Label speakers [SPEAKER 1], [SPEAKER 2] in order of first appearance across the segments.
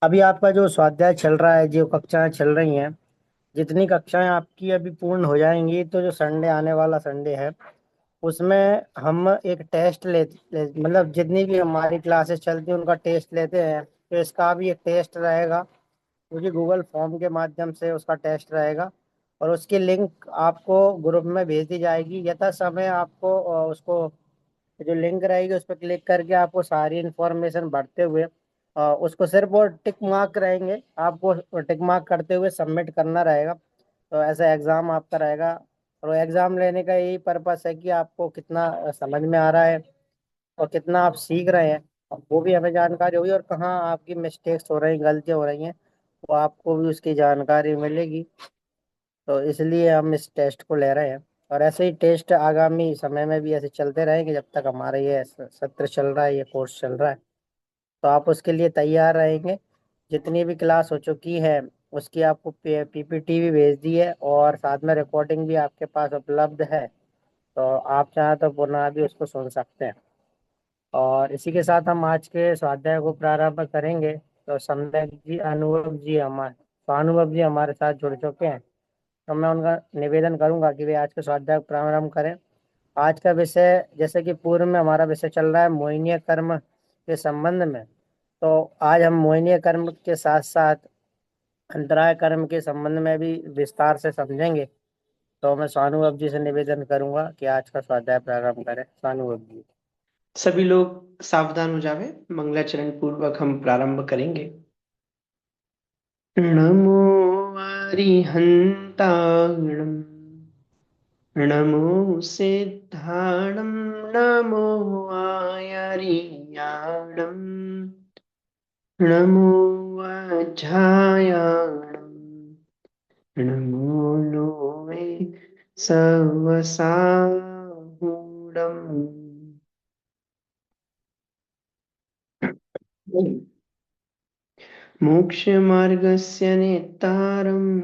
[SPEAKER 1] अभी आपका जो स्वाध्याय चल रहा है, जो कक्षाएं चल रही हैं, जितनी कक्षाएं आपकी अभी पूर्ण हो जाएंगी तो जो संडे आने वाला संडे है उसमें हम एक टेस्ट मतलब जितनी भी हमारी क्लासेस चलती हैं उनका टेस्ट लेते हैं। तो इसका भी एक टेस्ट रहेगा, क्योंकि गूगल फॉर्म के माध्यम से उसका टेस्ट रहेगा। और उसकी लिंक आपको ग्रुप में भेज दी जाएगी। यथा समय आपको उसको जो लिंक रहेगी उस पर क्लिक करके आपको सारी इंफॉर्मेशन भरते हुए उसको सिर्फ वो टिक मार्क रहेंगे, आपको टिक मार्क करते हुए सबमिट करना रहेगा। तो ऐसा एग्जाम आपका रहेगा। और एग्जाम लेने का यही पर्पस है कि आपको कितना समझ में आ रहा है और कितना आप सीख रहे हैं, वो भी हमें जानकारी होगी। और कहाँ आपकी मिस्टेक्स हो रही, गलतियां हो रही हैं, वो आपको भी उसकी जानकारी मिलेगी। तो इसलिए हम इस टेस्ट को ले रहे हैं। और ऐसे ही टेस्ट आगामी समय में भी ऐसे चलते रहेंगे जब तक हमारा ये सत्र चल रहा है, ये कोर्स चल रहा है। तो आप उसके लिए तैयार रहेंगे। जितनी भी क्लास हो चुकी है उसकी आपको पीपीटी भी भेज दी है और साथ में रिकॉर्डिंग भी आपके पास उपलब्ध है। तो आप चाहें तो पुनः भी उसको सुन सकते हैं। और इसी के साथ हम आज के स्वाध्याय को प्रारंभ करेंगे। तो अनुभव जी हमारे साथ जुड़ चुके हैं। तो मैं उनका निवेदन करूंगा कि वे आज के स्वाध्याय को प्रारंभ करें। आज का विषय, जैसे कि पूर्व में हमारा विषय चल रहा है मोहिनीय कर्म के संबंध में, तो आज हम मोहिनीय कर्म के साथ साथ अंतराय कर्म के संबंध में भी विस्तार से समझेंगे। तो मैं स्वानुभव जी से निवेदन करूंगा कि आज का स्वाध्याय प्रारंभ करें। स्वानुभव जी।
[SPEAKER 2] सभी लोग सावधान हो जावे। मंगलाचरण पूर्वक हम प्रारंभ करेंगे। नमो अरिहंताणम, नमो सिद्धाणम, नमो आयरियाणम, नमो वज्रायाणम, नमो लोवे सवसाहूणम। मोक्षमार्गस्य नेतारम्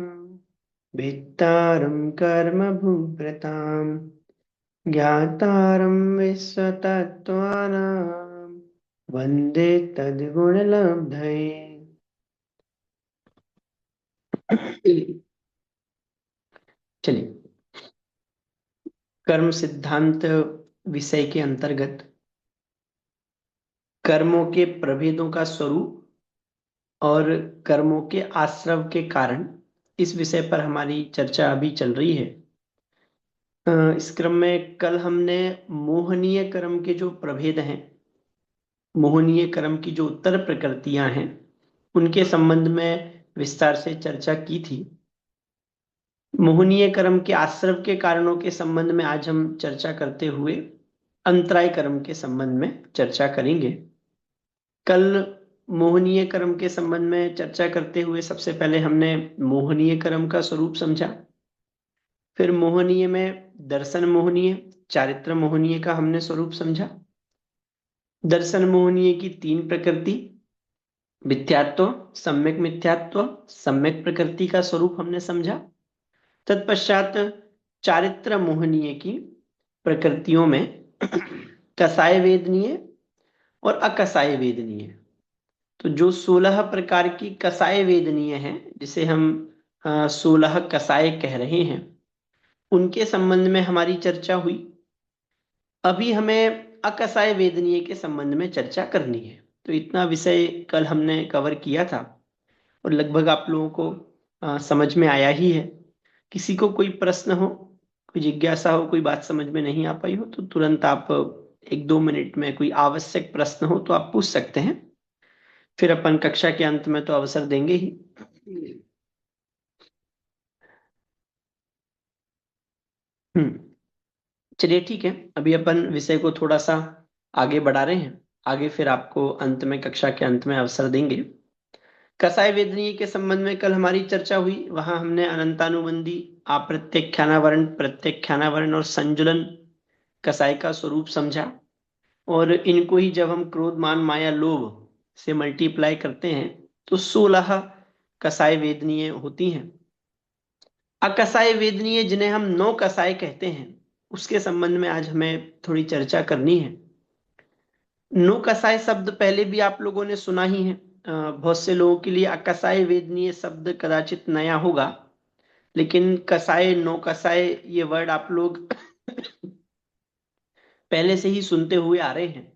[SPEAKER 2] भित्तारं कर्मभूभृतां ज्ञातारं विश्वतत्त्वानां वन्दे तद्गुणलब्धये। चलिए, कर्म सिद्धांत विषय के अंतर्गत कर्मों के प्रभेदों का स्वरूप और कर्मों के आश्रव के कारण, इस विषय पर हमारी चर्चा अभी चल रही है। इस क्रम में कल हमने मोहनीय कर्म के जो प्रभेद हैं, मोहनीय कर्म की जो उत्तर प्रकृतियां हैं, उनके संबंध में विस्तार से चर्चा की थी। मोहनीय कर्म के आश्रव के कारणों के संबंध में आज हम चर्चा करते हुए अंतराय कर्म के संबंध में चर्चा करेंगे। कल मोहनीय कर्म के संबंध में चर्चा करते हुए सबसे पहले हमने मोहनीय कर्म का स्वरूप समझा। फिर मोहनीय में दर्शन मोहनीय, चारित्र मोहनीय का हमने स्वरूप समझा। दर्शन मोहनीय की तीन प्रकृति, मिथ्यात्व, सम्यक मिथ्यात्व, सम्यक प्रकृति का स्वरूप हमने समझा। तत्पश्चात चारित्र मोहनीय की प्रकृतियों में कसाय वेदनीय और अकसाय वेदनीय, तो जो 16 प्रकार की कसाय वेदनीय है, जिसे हम 16 कसाय कह रहे हैं, उनके संबंध में हमारी चर्चा हुई। अभी हमें अकसाय वेदनीय के संबंध में चर्चा करनी है। तो इतना विषय कल हमने कवर किया था और लगभग आप लोगों को समझ में आया ही है। किसी को कोई प्रश्न हो, कोई जिज्ञासा हो, कोई बात समझ में नहीं आ पाई हो, तो तुरंत आप 1-2 मिनट में कोई आवश्यक प्रश्न हो तो आप पूछ सकते हैं। फिर अपन कक्षा के अंत में तो अवसर देंगे ही। हम्म। चलिए ठीक है, अभी अपन विषय को थोड़ा सा आगे बढ़ा रहे हैं। आगे फिर आपको अंत में, कक्षा के अंत में अवसर देंगे। कसाय वेदनीय के संबंध में कल हमारी चर्चा हुई। वहां हमने अनंतानुबंधी, अप्रत्यख्यानावरण, प्रत्यख्यानावरण और संजुलन कसाय का स्वरूप समझा। और इनको ही जब हम क्रोध मान माया लोभ से मल्टीप्लाई करते हैं तो 16 कसाय वेदनीय होती हैं। अकसाय वेदनीय, जिन्हें हम 9 कसाय कहते हैं, उसके संबंध में आज हमें थोड़ी चर्चा करनी है। नो कसाय शब्द पहले भी आप लोगों ने सुना ही है। बहुत से लोगों के लिए अकसाय वेदनीय शब्द कदाचित नया होगा, लेकिन कसाय नो कसाय ये वर्ड आप लोग पहले से ही सुनते हुए आ रहे हैं।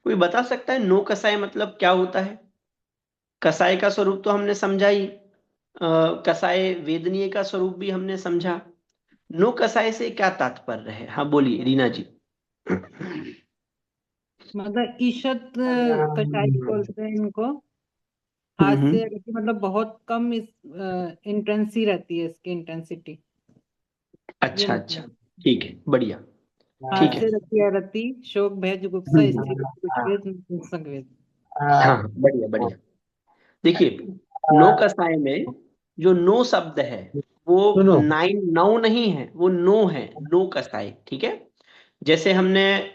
[SPEAKER 2] कोई बता सकता है नो कसाय मतलब क्या होता है? कसाय का स्वरूप तो हमने समझा ही, कसाय वेदनीय का स्वरूप भी हमने समझा। नो कसाय से क्या तात्पर्य है? हाँ बोलिए रीना जी।
[SPEAKER 3] मतलब ईषत कटाई बोलते हैं इनको।
[SPEAKER 2] हम्म
[SPEAKER 3] हाथ से
[SPEAKER 2] हम्म।
[SPEAKER 3] मतलब बहुत कम इस इंटेंसी रहती है इसकी इंटेंसिटी, ये
[SPEAKER 2] अच्छा अच्छा,
[SPEAKER 3] मतलब।
[SPEAKER 2] ठीक है, बढ़िया। ठीक
[SPEAKER 3] हाथ
[SPEAKER 2] है।
[SPEAKER 3] से रति अरति शोक भय जुगुप्सा स्थिर विषेद नपुंसक वेद।
[SPEAKER 2] हाँ बढ़िया बढ़िया। देखिए, नो कसाय में जो नो शब्द है वो
[SPEAKER 1] सुनो।
[SPEAKER 2] नाइन नौ नहीं है, वो नो है, नो कसाय। ठीक है। जैसे हमने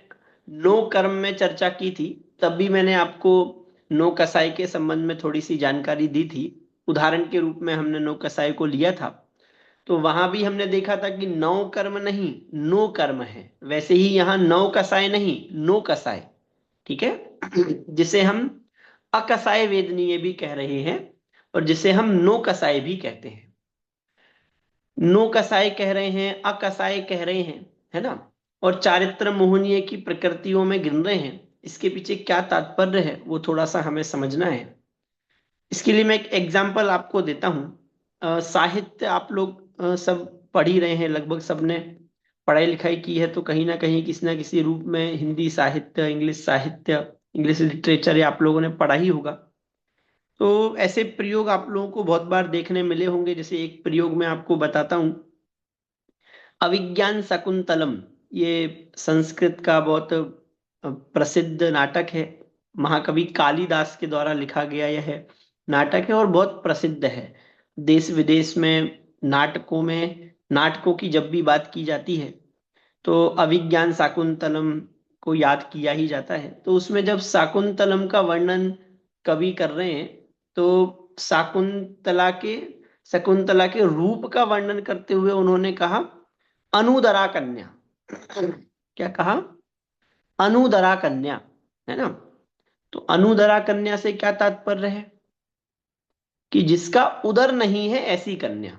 [SPEAKER 2] नो कर्म में चर्चा की थी, तब भी मैंने आपको नो कसाई के संबंध में थोड़ी सी जानकारी दी थी। उदाहरण के रूप में हमने नो कसाई को लिया था। तो वहां भी हमने देखा था कि नौ कर्म नहीं, नो कर्म है। वैसे ही यहाँ नौ कसाय नहीं, नो कसाय। ठीक है। जिसे हम अकसाय वेदनीय भी कह रहे हैं, और जिसे हम नो कसाय भी कहते हैं। नो कसाय कह रहे हैं, अकसाय कह रहे हैं, है ना। और चारित्र मोहनीय की प्रकृतियों में गिन रहे हैं। इसके पीछे क्या तात्पर्य है वो थोड़ा सा हमें समझना है। इसके लिए मैं एक एग्जाम्पल आपको देता हूँ। साहित्य आप लोग सब पढ़ ही रहे हैं, लगभग सबने पढ़ाई लिखाई की है, तो कहीं ना किसी रूप में हिंदी साहित्य, इंग्लिश साहित्य, इंग्लिश लिटरेचर ये आप लोगों ने पढ़ा ही होगा। तो ऐसे प्रयोग आप लोगों को बहुत बार देखने मिले होंगे। जैसे एक प्रयोग मैं आपको बताता हूँ, अभिज्ञान शकुंतलम। ये संस्कृत का बहुत प्रसिद्ध नाटक है। महाकवि कालिदास के द्वारा लिखा गया यह नाटक है और बहुत प्रसिद्ध है। देश विदेश में नाटकों की जब भी बात की जाती है तो अभिज्ञान शाकुंतलम को याद किया ही जाता है। तो उसमें जब शाकुंतलम का वर्णन कवि कर रहे हैं, तो शकुंतला के रूप का वर्णन करते हुए उन्होंने कहा अनुदरा कन्या। क्या कहा? अनुदरा कन्या, है ना। तो अनुदरा कन्या से क्या तात्पर्य है? कि जिसका उदर नहीं है ऐसी कन्या।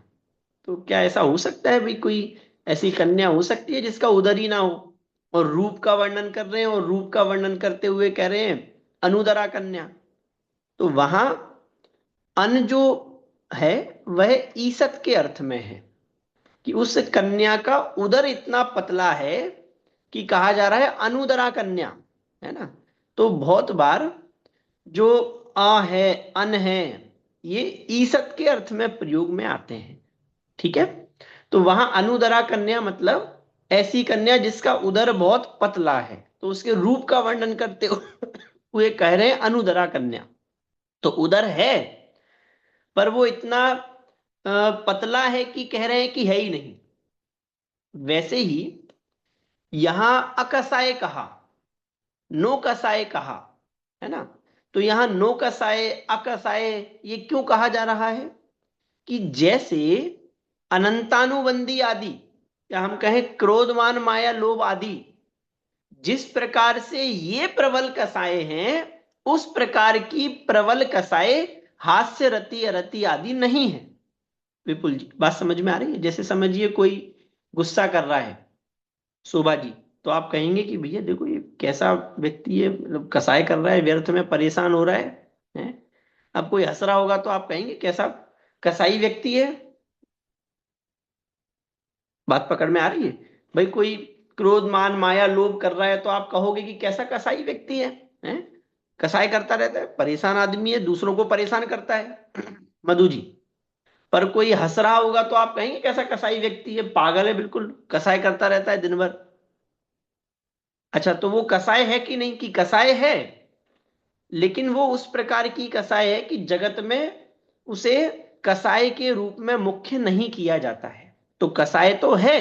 [SPEAKER 2] तो क्या ऐसा हो सकता है भाई, कोई ऐसी कन्या हो सकती है जिसका उदर ही ना हो? और रूप का वर्णन कर रहे हैं, और रूप का वर्णन करते हुए कह रहे हैं अनुदरा कन्या। तो वहां अन जो है वह ईसत के अर्थ में है, कि उस कन्या का उदर इतना पतला है कि कहा जा रहा है अनुदरा कन्या, है ना। तो बहुत बार जो अ है, अन है, ये ईसत के अर्थ में प्रयोग में आते हैं। ठीक है। तो वहां अनुदरा कन्या मतलब ऐसी कन्या जिसका उदर बहुत पतला है, तो उसके रूप का वर्णन करते हुए कह रहे हैं अनुदरा कन्या। तो उदर है, पर वो इतना पतला है कि कह रहे हैं कि है ही नहीं। वैसे ही यहां अकसाय कहा, नो कसाय कहा, है ना। तो यहां नो कसाय, अकसाय, ये क्यों कहा जा रहा है? कि जैसे अनंतानुबंधी आदि, या हम कहें क्रोधमान माया लोभ आदि, जिस प्रकार से ये प्रबल कसाए हैं, उस प्रकार की प्रबल कसाए हास्य रति अरति आदि नहीं है। विपुल जी बात समझ में आ रही है? जैसे समझिए कोई गुस्सा कर रहा है, शोभा जी, तो आप कहेंगे कि भैया देखो ये कैसा व्यक्ति है, मतलब कसाई कर रहा है, व्यर्थ में परेशान हो रहा है? अब कोई हंस रहा होगा तो आप कहेंगे कैसा कसाई व्यक्ति है। बात पकड़ में आ रही है? भाई कोई क्रोध मान माया लोभ कर रहा है तो आप कहोगे कि कैसा कसाई व्यक्ति है? कसाई करता रहता है, परेशान आदमी है, दूसरों को परेशान करता है। मधु जी, पर कोई हंस रहा होगा तो आप कहेंगे कैसा कसाई व्यक्ति है, पागल है बिल्कुल, कसाई करता रहता है दिन भर। अच्छा, तो वो कसाय है कि नहीं? कि कसाय है, लेकिन वो उस प्रकार की कसाय है कि जगत में उसे कसाय के रूप में मुख्य नहीं किया जाता है। तो कसाय तो है,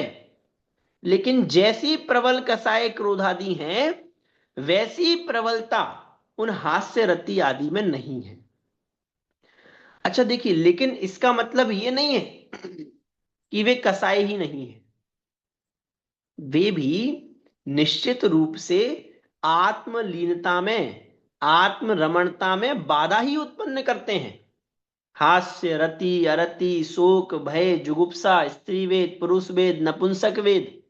[SPEAKER 2] लेकिन जैसी प्रबल कसाय क्रोधादि हैं, वैसी प्रबलता उन हास्य रति आदि में नहीं है। अच्छा देखिए, लेकिन इसका मतलब ये नहीं है कि वे कसाय ही नहीं है। वे भी निश्चित रूप से आत्मलीनता में आत्म रमणता में बाधा ही उत्पन्न करते हैं। हास्य, रति, अरति, शोक, भय, जुगुप्सा, स्त्री वेद, पुरुष वेद, नपुंसक वेद,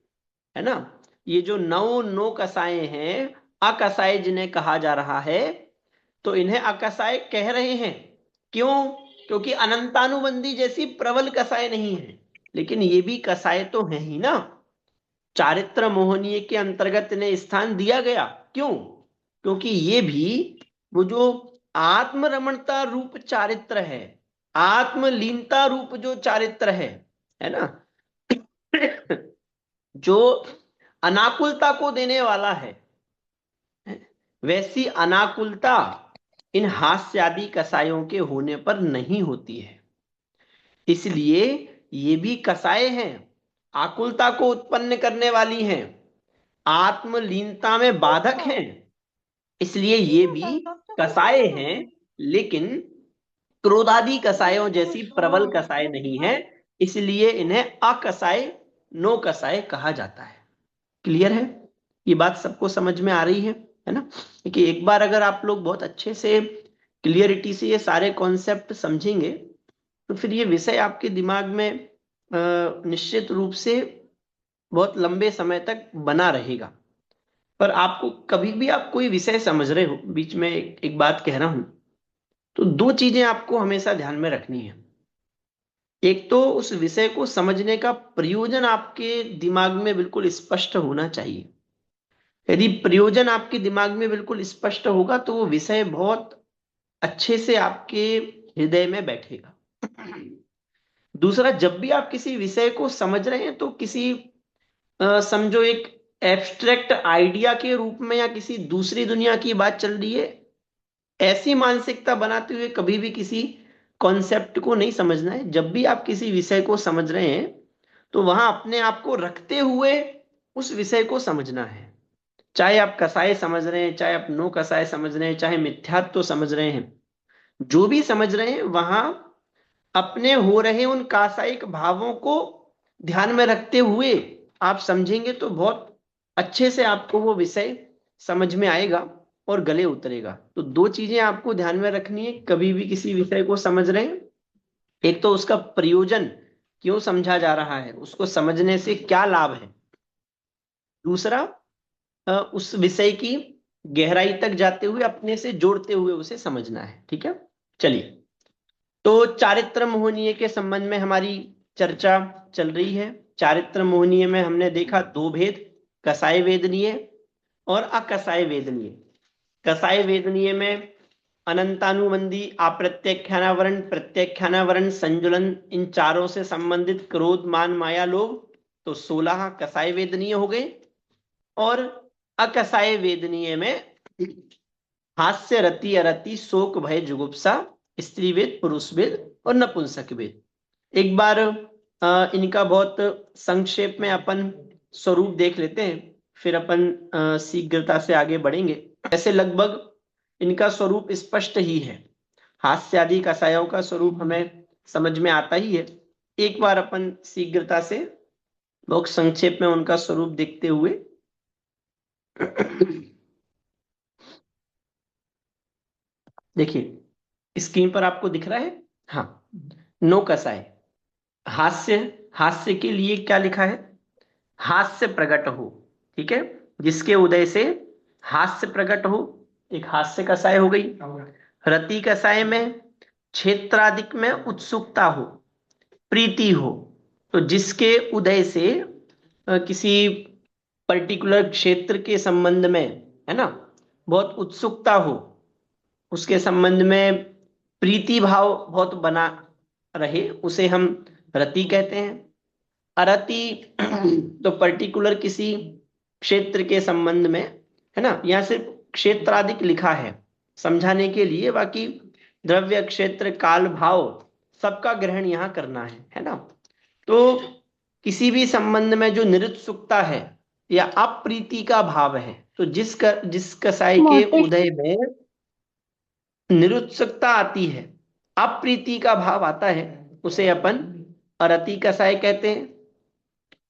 [SPEAKER 2] है ना, ये जो नौ नो कसाए हैं, अकसाय जिन्हें कहा जा रहा है, तो इन्हें अकसाय कह रहे हैं। क्यों? क्योंकि अनंतानुबंधी जैसी प्रबल कसाय नहीं है, लेकिन ये भी कसाय तो है ही ना। चारित्र मोहनीय के अंतर्गत इन्हें स्थान दिया गया। क्यों? क्योंकि ये भी वो जो आत्मरमणता रूप चारित्र है, आत्मलीनता रूप जो चारित्र है ना, जो अनाकुलता को देने वाला है, वैसी अनाकुलता इन हास्यादि कसायों के होने पर नहीं होती है। इसलिए ये भी कसाय हैं, आकुलता को उत्पन्न करने वाली हैं, आत्मलीनता में बाधक हैं, इसलिए ये भी कसाय हैं, लेकिन क्रोधादि कसायों जैसी प्रबल कसाय नहीं है, इसलिए इन्हें अकसाय, नो कसाय कहा जाता है। क्लियर है? ये बात सबको समझ में आ रही है ना? कि एक बार अगर आप लोग बहुत अच्छे से क्लियरिटी से ये सारे कॉन्सेप्ट समझेंगे, तो फिर ये विषय आपके दिमाग में निश्चित रूप से बहुत लंबे समय तक बना रहेगा। पर आपको कभी भी आप कोई विषय समझ रहे हो, बीच में एक बात कह रहा हूं, तो दो चीजें आपको हमेशा ध्यान में रखनी है। एक तो उस विषय को समझने का प्रयोजन आपके दिमाग में बिल्कुल स्पष्ट होना चाहिए। यदि प्रयोजन आपके दिमाग में बिल्कुल स्पष्ट होगा, तो वो विषय बहुत अच्छे से आपके हृदय में बैठेगा। दूसरा, जब भी आप किसी विषय को समझ रहे हैं, तो किसी समझो एक एब्स्ट्रैक्ट आइडिया के रूप में या किसी दूसरी दुनिया की बात चल रही है, ऐसी मानसिकता बनाते हुए कभी भी किसी कॉन्सेप्ट को नहीं समझना है। जब भी आप किसी विषय को समझ रहे हैं, तो वहां अपने आप को रखते हुए उस विषय को समझना है। चाहे आप कसाय समझ रहे हैं, चाहे आप नो कसाय समझ रहे हैं, चाहे मिथ्यात्व तो समझ रहे हैं, जो भी समझ रहे हैं, वहां अपने हो रहे उन कासायिक भावों को ध्यान में रखते हुए आप समझेंगे, तो बहुत अच्छे से आपको वो विषय समझ में आएगा और गले उतरेगा। तो दो चीजें आपको ध्यान में रखनी है कभी भी किसी विषय को समझ रहे हैं। एक तो उसका प्रयोजन, क्यों समझा जा रहा है, उसको समझने से क्या लाभ है। दूसरा, उस विषय की गहराई तक जाते हुए अपने से जोड़ते हुए उसे समझना है। ठीक है, चलिए। तो चारित्र मोहनीय के संबंध में हमारी चर्चा चल रही है। चारित्र मोहनीय में हमने देखा दो भेद, कसाय वेदनीय और अकसाय वेदनीय। कसाय वेदनीय में अनंतानुबंधी, अप्रत्याख्यानावरण, प्रत्याख्यानावरण, संजुलन, इन चारों से संबंधित क्रोध, मान, माया, लोभ, तो 16 कसाय वेदनीय हो गए। और अकसाय वेदनीय में हास्य, रति, अरति, शोक, भय, जुगुप्सा, स्त्री वेद, पुरुष वेद और नपुंसक वेद। एक बार इनका बहुत संक्षेप में अपन स्वरूप देख लेते हैं, फिर अपन शीघ्रता से आगे बढ़ेंगे। ऐसे लगभग इनका स्वरूप स्पष्ट ही है। हास्यादि कसायों का स्वरूप हमें समझ में आता ही है। एक बार अपन शीघ्रता से बहुत संक्षेप में उनका स्वरूप देखते हुए देखिए, स्क्रीन पर आपको दिख रहा है। हाँ, नो कसाय। हास्य, हास्य के लिए क्या लिखा है? हास्य प्रकट हो। ठीक है, जिसके उदय से हास्य प्रकट हो, एक हास्य कसाय हो गई। रति कसाय में क्षेत्रादिक में उत्सुकता हो, प्रीति हो, तो जिसके उदय से किसी पर्टिकुलर क्षेत्र के संबंध में, है ना, बहुत उत्सुकता हो, उसके संबंध में प्रीति भाव बहुत बना रहे, उसे हम रति कहते हैं। अरति तो पर्टिकुलर किसी क्षेत्र के संबंध में, है ना, यहां सिर्फ क्षेत्राधिक लिखा है समझाने के लिए, बाकी द्रव्य, क्षेत्र, काल, भाव सबका ग्रहण यहां करना है ना। तो किसी भी संबंध में जो निरुत्सुकता है या अप्रीति का भाव है, तो जिस कसाई के उदय में निरुत्सुकता आती है, अप्रीति का भाव आता है, उसे अपन अरति कसाय कहते हैं।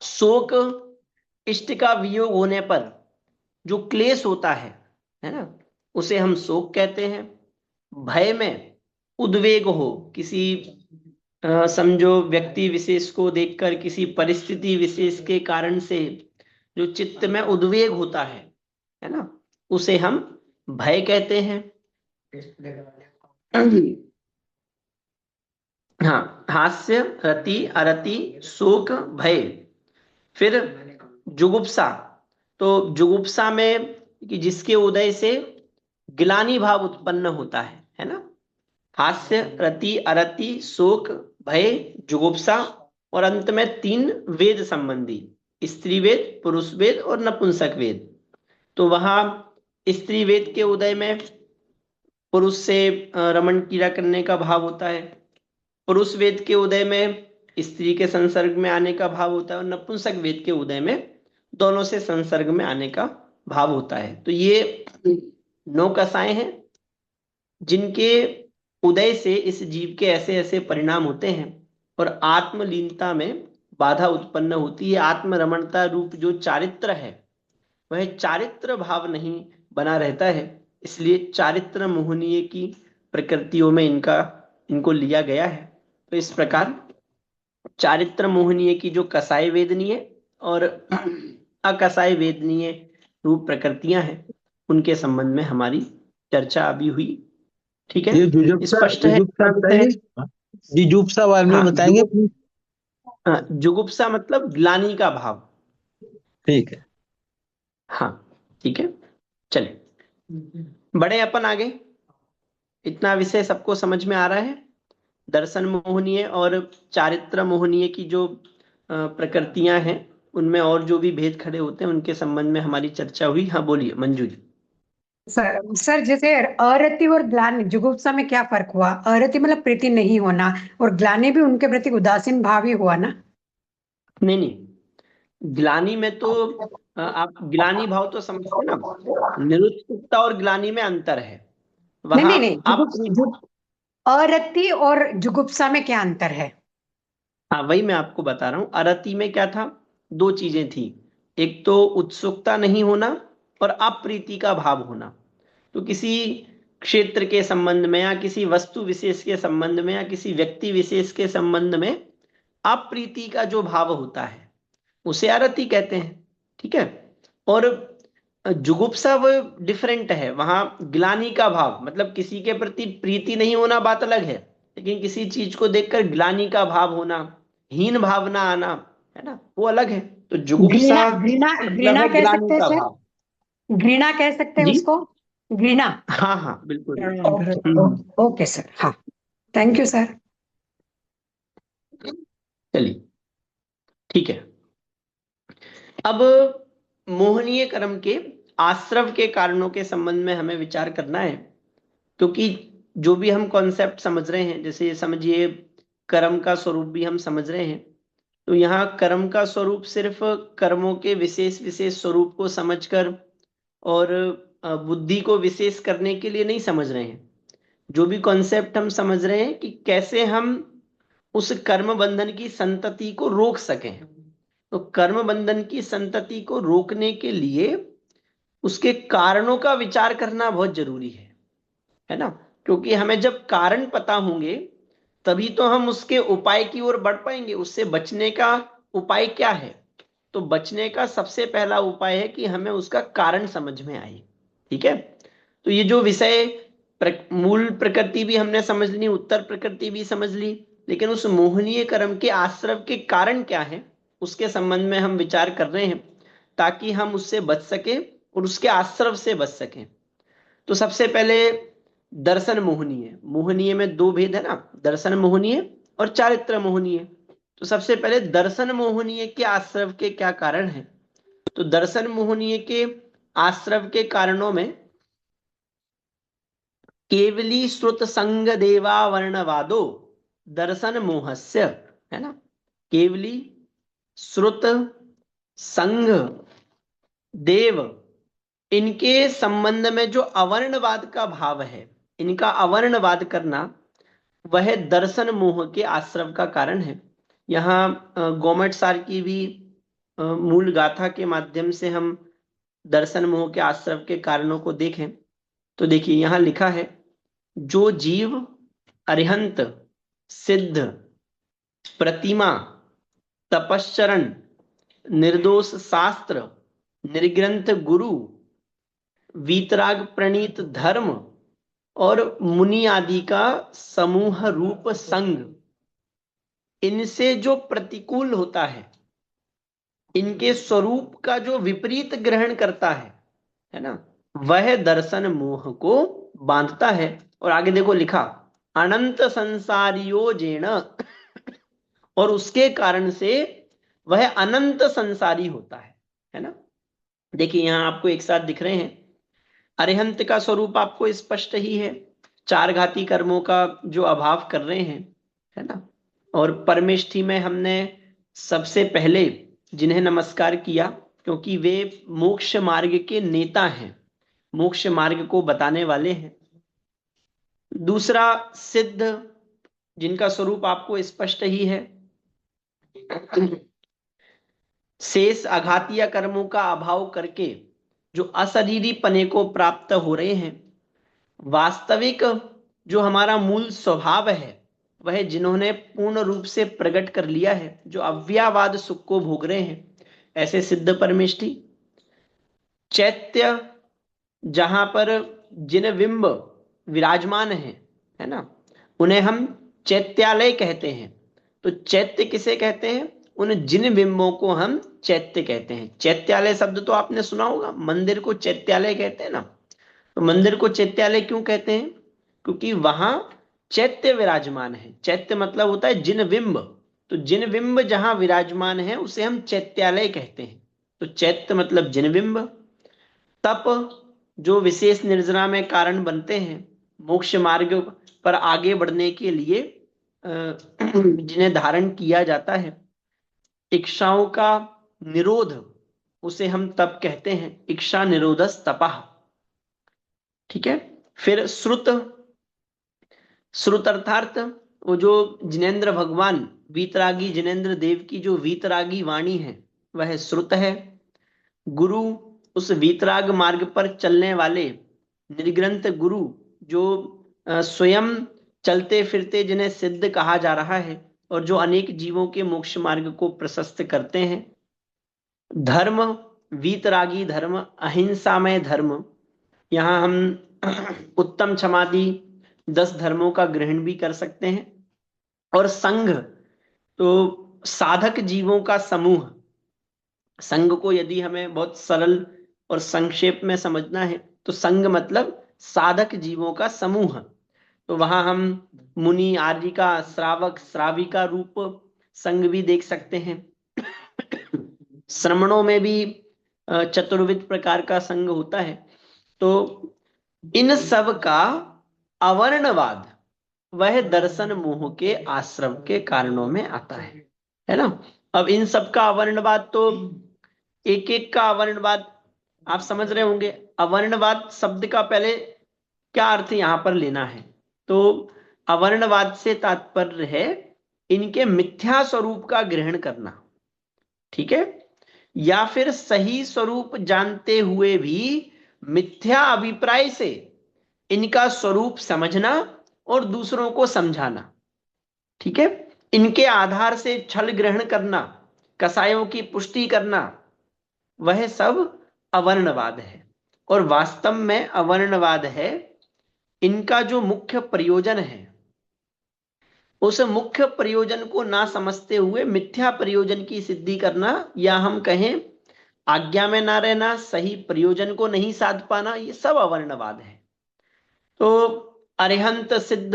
[SPEAKER 2] शोक, इष्ट का वियोग होने पर जो क्लेश होता है ना, उसे हम शोक कहते हैं। भय में उद्वेग हो, किसी समझो व्यक्ति विशेष को देखकर, किसी परिस्थिति विशेष के कारण से जो चित्त में उद्वेग होता है ना, उसे हम भय कहते हैं। हाँ, हास्य, रति, अरति, शोक, भय। फिर जुगुप्सा, तो जुगुप्सा में कि जिसके उदय से ग्लानि भाव उत्पन्न होता है ना। हास्य, रति, अरति, शोक, भय, जुगुप्सा, और अंत में 3 वेद संबंधी, स्त्री वेद, पुरुष वेद और नपुंसक वेद। तो वहां स्त्री वेद के उदय में पुरुष से रमण क्रीड़ा करने का भाव होता है, पुरुष वेद के उदय में स्त्री के संसर्ग में आने का भाव होता है, और नपुंसक वेद के उदय में दोनों से संसर्ग में आने का भाव होता है। तो ये 9 कसाएं हैं जिनके उदय से इस जीव के ऐसे ऐसे परिणाम होते हैं, और आत्मलीनता में बाधा उत्पन्न होती है। आत्मरमणता रूप जो चारित्र है वह चारित्र भाव नहीं बना रहता है, इसलिए चारित्र मोहनीय की प्रकृतियों में इनको लिया गया है। तो इस प्रकार चारित्र मोहनीय की जो कसाय वेदनीय और अकसाय वेदनीय रूप प्रकृतियां हैं, उनके संबंध में हमारी चर्चा अभी हुई। ठीक है,
[SPEAKER 4] ये जुजुप्सा
[SPEAKER 2] स्पष्ट है?
[SPEAKER 4] जुजुप्सा बताइए, जुजुप्सा बारे में
[SPEAKER 2] हाँ,
[SPEAKER 4] बताएंगे प्लीज।
[SPEAKER 2] जुगुप्सा मतलब ग्लानि का भाव।
[SPEAKER 4] ठीक है।
[SPEAKER 2] हाँ, ठीक है, चले बड़े अपन आगे। इतना विषय सबको समझ में आ रहा है? दर्शन मोहनीय और चारित्र मोहनीय की जो प्रकृतियां हैं, उनमें और जो भी भेद खड़े होते हैं, उनके संबंध में हमारी चर्चा हुई। हाँ, बोलिए मंजू जी।
[SPEAKER 5] सर जैसे अरति और ग्लानि, जुगुप्सा में क्या फर्क हुआ? अरति मतलब प्रीति नहीं होना, और ग्लानि भी उनके प्रति उदासीन भाव ही हुआ ना?
[SPEAKER 2] नहीं नहीं, ग्लानि में तो आप ग्लानि भाव तो समझते ना, निरुत्सुकता और ग्लानि में अंतर है।
[SPEAKER 5] नहीं
[SPEAKER 2] वहां
[SPEAKER 5] नहीं नहीं, अरति और जुगुप्सा में क्या अंतर है?
[SPEAKER 2] हाँ, वही मैं आपको बता रहा हूं। अरति में क्या था? 2 चीजें थी, एक तो उत्सुकता नहीं होना और अप्रीति का भाव होना। तो किसी क्षेत्र के संबंध में या किसी वस्तु विशेष के संबंध में या किसी व्यक्ति विशेष के संबंध में अप्रीति का जो भाव होता है उसे अरति कहते हैं। ठीक है, और जुगुप्सा वो डिफरेंट है। वहां ग्लानि का भाव मतलब किसी के प्रति प्रीति नहीं होना बात अलग है, लेकिन किसी चीज को देखकर ग्लानि का भाव होना, हीन भावना आना, है ना, वो अलग है। तो जुगुप्सा
[SPEAKER 5] घृणा
[SPEAKER 2] मतलब
[SPEAKER 5] घृणा
[SPEAKER 2] है
[SPEAKER 5] कह
[SPEAKER 2] ग्लानि
[SPEAKER 5] सकते हैं
[SPEAKER 2] का
[SPEAKER 5] सर?
[SPEAKER 2] भाव।
[SPEAKER 5] घृणा कह सकते हैं
[SPEAKER 2] जी,
[SPEAKER 5] उसको? घृणा।
[SPEAKER 2] हाँ हाँ, बिल्कुल।
[SPEAKER 5] ओके सर, हाँ, थैंक यू सर।
[SPEAKER 2] चलिए, ठीक है। अब मोहनीय कर्म के आश्रव के कारणों के संबंध में हमें विचार करना है, क्योंकि जो भी हम कॉन्सेप्ट समझ रहे हैं, जैसे समझिए कर्म का स्वरूप भी हम समझ रहे हैं, तो यहाँ कर्म का स्वरूप सिर्फ कर्मों के विशेष विशेष स्वरूप को समझकर और बुद्धि को विशेष करने के लिए नहीं समझ रहे हैं। जो भी कॉन्सेप्ट हम समझ रहे हैं कि कैसे हम उस कर्म बंधन की संतति को रोक सकें। तो कर्म बंधन की संतति को रोकने के लिए उसके कारणों का विचार करना बहुत जरूरी है ना, क्योंकि हमें जब कारण पता होंगे तभी तो हम उसके उपाय की ओर बढ़ पाएंगे। उससे बचने का उपाय क्या है? तो बचने का सबसे पहला उपाय है कि हमें उसका कारण समझ में आए। ठीक है, तो ये जो विषय मूल प्रकृति भी हमने समझ ली, उत्तर प्रकृति भी समझ ली, लेकिन उस मोहनीय कर्म के आश्रव के कारण क्या है उसके संबंध में हम विचार कर रहे हैं, ताकि हम उससे बच सके और उसके आश्रव से बच सकें। तो सबसे पहले दर्शन मोहनीय। मोहनीय में 2 भेद है ना, दर्शन मोहनीय और चारित्र मोहनीय। तो सबसे पहले दर्शन मोहनीय के आश्रव के क्या कारण है? तो दर्शन मोहनीय के आश्रव के कारणों में केवली श्रुत संग देवावर्णवादो दर्शन मोहस्य, है ना। केवली श्रुत संग देव, इनके संबंध में जो अवर्णवाद का भाव है, इनका अवर्णवाद करना, वह दर्शन मोह के आश्रव का कारण है। यहाँ गौमट सार की भी मूल गाथा के माध्यम से हम दर्शन मोह के आश्रव के कारणों को देखें तो देखिए यहां लिखा है, जो जीव अरिहंत, सिद्ध, प्रतिमा, तपश्चरण, निर्दोष शास्त्र, निर्ग्रंथ गुरु, वीतराग प्रणीत धर्म और मुनि आदि का समूह रूप संग, इनसे जो प्रतिकूल होता है, इनके स्वरूप का जो विपरीत ग्रहण करता है ना, वह दर्शन मोह को बांधता है। और आगे देखो लिखा, अनंत संसारियो जेण, और उसके कारण से वह अनंत संसारी होता है ना। देखिए यहां आपको एक साथ दिख रहे हैं, अरिहंत का स्वरूप आपको स्पष्ट ही है, चार घाती कर्मों का जो अभाव कर रहे हैं, है ना। और परमेष्ठी में हमने सबसे पहले जिन्हें नमस्कार किया, क्योंकि वे मोक्ष मार्ग के नेता हैं, मोक्ष मार्ग को बताने वाले हैं। दूसरा सिद्ध, जिनका स्वरूप आपको स्पष्ट ही है, शेष अघातीय कर्मों का अभाव करके जो अशरीरी पने को प्राप्त हो रहे हैं, वास्तविक जो हमारा मूल स्वभाव है, वह जिन्होंने पूर्ण रूप से प्रकट कर लिया है, जो अव्यावाद सुख को भोग रहे हैं, ऐसे सिद्ध परमेष्ठी। चैत्य, जहां पर जिन बिंब विराजमान है ना, उन्हें हम चैत्यालय कहते हैं। तो चैत्य किसे कहते हैं? उन जिन बिंबों को हम चैत्य कहते हैं। चैत्यालय शब्द तो आपने सुना होगा, मंदिर को चैत्यालय कहते हैं ना। तो मंदिर को चैत्यालय क्यों कहते हैं? क्योंकि वहां चैत्य विराजमान है। चैत्य मतलब होता है जिन बिंब, तो जिन बिंब जहां विराजमान है उसे हम चैत्यालय कहते हैं। तो चैत्य मतलब जिन बिंब। तप, जो विशेष निर्जना में कारण बनते हैं मोक्ष मार्ग पर आगे बढ़ने के लिए, जिन्हें धारण किया जाता है। इच्छाओं का निरोध, उसे हम तप कहते हैं, इच्छा निरोधस तपः। ठीक है। फिर श्रुत, श्रुत अर्थात वो जो जिनेंद्र भगवान, वीतरागी जिनेंद्र देव की जो वीतरागी वाणी है, वह श्रुत है। गुरु, उस वीतराग मार्ग पर चलने वाले निर्ग्रंथ गुरु, जो स्वयं चलते फिरते जिन्हें सिद्ध कहा जा रहा है और जो अनेक जीवों के मोक्ष मार्ग को प्रशस्त करते हैं। धर्म, वीतरागी धर्म, अहिंसामय धर्म, यहां हम उत्तम क्षमादि 10 धर्मों का ग्रहण भी कर सकते हैं। और संघ, तो साधक जीवों का समूह। संघ को यदि हमें बहुत सरल और संक्षेप में समझना है तो संघ मतलब साधक जीवों का समूह। तो वहां हम मुनि, आर्यिका, श्रावक, श्राविका रूप संघ भी देख सकते हैं। श्रमणों में भी चतुर्विध प्रकार का संघ होता है। तो इन सब का अवर्णवाद वह दर्शन मोह के आश्रम के कारणों में आता है ना। अब इन सब का अवर्णवाद, तो एक एक का अवर्णवाद आप समझ रहे होंगे। अवर्णवाद शब्द का पहले क्या अर्थ यहां पर लेना है? तो अवर्णवाद से तात्पर्य है इनके मिथ्या स्वरूप का ग्रहण करना, ठीक है, या फिर सही स्वरूप जानते हुए भी मिथ्या अभिप्राय से इनका स्वरूप समझना और दूसरों को समझाना। ठीक है। इनके आधार से छल ग्रहण करना, कसायों की पुष्टि करना, वह सब अवर्णवाद है। और वास्तव में अवर्णवाद है इनका जो मुख्य प्रयोजन है, उस मुख्य प्रयोजन को ना समझते हुए मिथ्या प्रयोजन की सिद्धि करना, या हम कहें आज्ञा में ना रहना, सही प्रयोजन को नहीं साध पाना, ये सब अवर्णवाद है। तो अरिहंत, सिद्ध,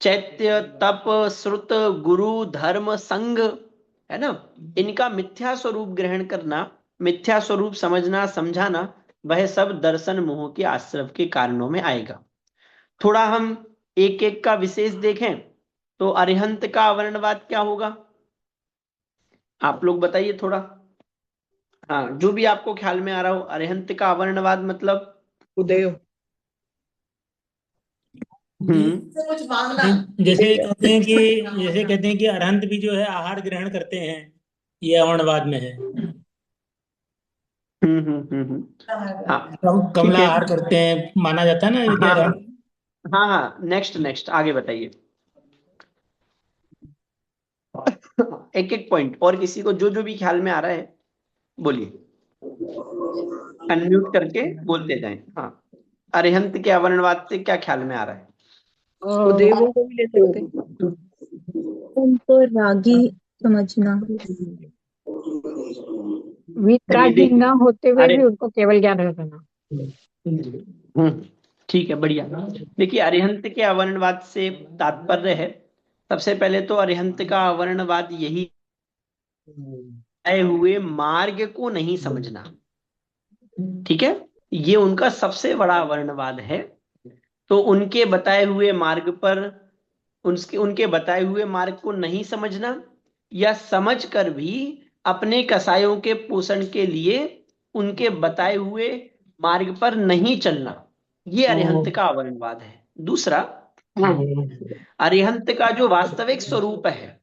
[SPEAKER 2] चैत्य, तप, श्रुत, गुरु, धर्म, संघ, है ना, इनका मिथ्या स्वरूप ग्रहण करना, मिथ्या स्वरूप समझना, समझाना, वह सब दर्शन मोह के आश्रय के कारणों में आएगा। थोड़ा हम एक एक का विशेष देखें तो अरिहंत का अवर्णवाद क्या होगा, आप लोग बताइए थोड़ा। हाँ, जो भी आपको ख्याल में आ रहा हो। अरिहंत का अवर्णवाद मतलब
[SPEAKER 6] उदय।
[SPEAKER 7] जैसे कहते हैं कि अरहंत भी जो है आहार ग्रहण करते हैं, ये अवर्णवाद में है।
[SPEAKER 2] हाँ ठीक
[SPEAKER 7] कमला
[SPEAKER 2] है।
[SPEAKER 7] आहार करते हैं, माना जाता है ना ये
[SPEAKER 2] हाँ
[SPEAKER 7] क्या?
[SPEAKER 2] हाँ हाँ, नेक्स्ट आगे बताइए। एक एक पॉइंट, और किसी को जो जो भी ख्याल में आ रहा है बोलिए, अनम्यूट करके बोलते जाएं। हाँ, अरिहंत के अवर्णवाद से क्या ख्याल में आ रहा है?
[SPEAKER 6] सुदेवों को भी ले सकते हैं।
[SPEAKER 8] उनको रागी समझना।
[SPEAKER 5] वीतरागी
[SPEAKER 2] देखिए
[SPEAKER 5] न होते हुए
[SPEAKER 2] अरे
[SPEAKER 5] भी उनको केवल ज्ञान रहना।
[SPEAKER 2] ठीक है, बढ़िया। देखिए, अरिहंत के अवर्णवाद से तात्पर्य है, सबसे पहले तो अरिहंत का अवर्णवाद यही आए हुए मार्ग को नहीं समझना। ठीक है, ये उनका सबसे बड़ा अवर्णवाद है। तो उनके बताए हुए मार्ग पर, उनके बताए हुए मार्ग को नहीं समझना, या समझ कर भी अपने कसायों के पोषण के लिए उनके बताए हुए मार्ग पर नहीं चलना, ये अरिहंत का अवर्णवाद है। दूसरा, अरिहंत का जो वास्तविक स्वरूप है,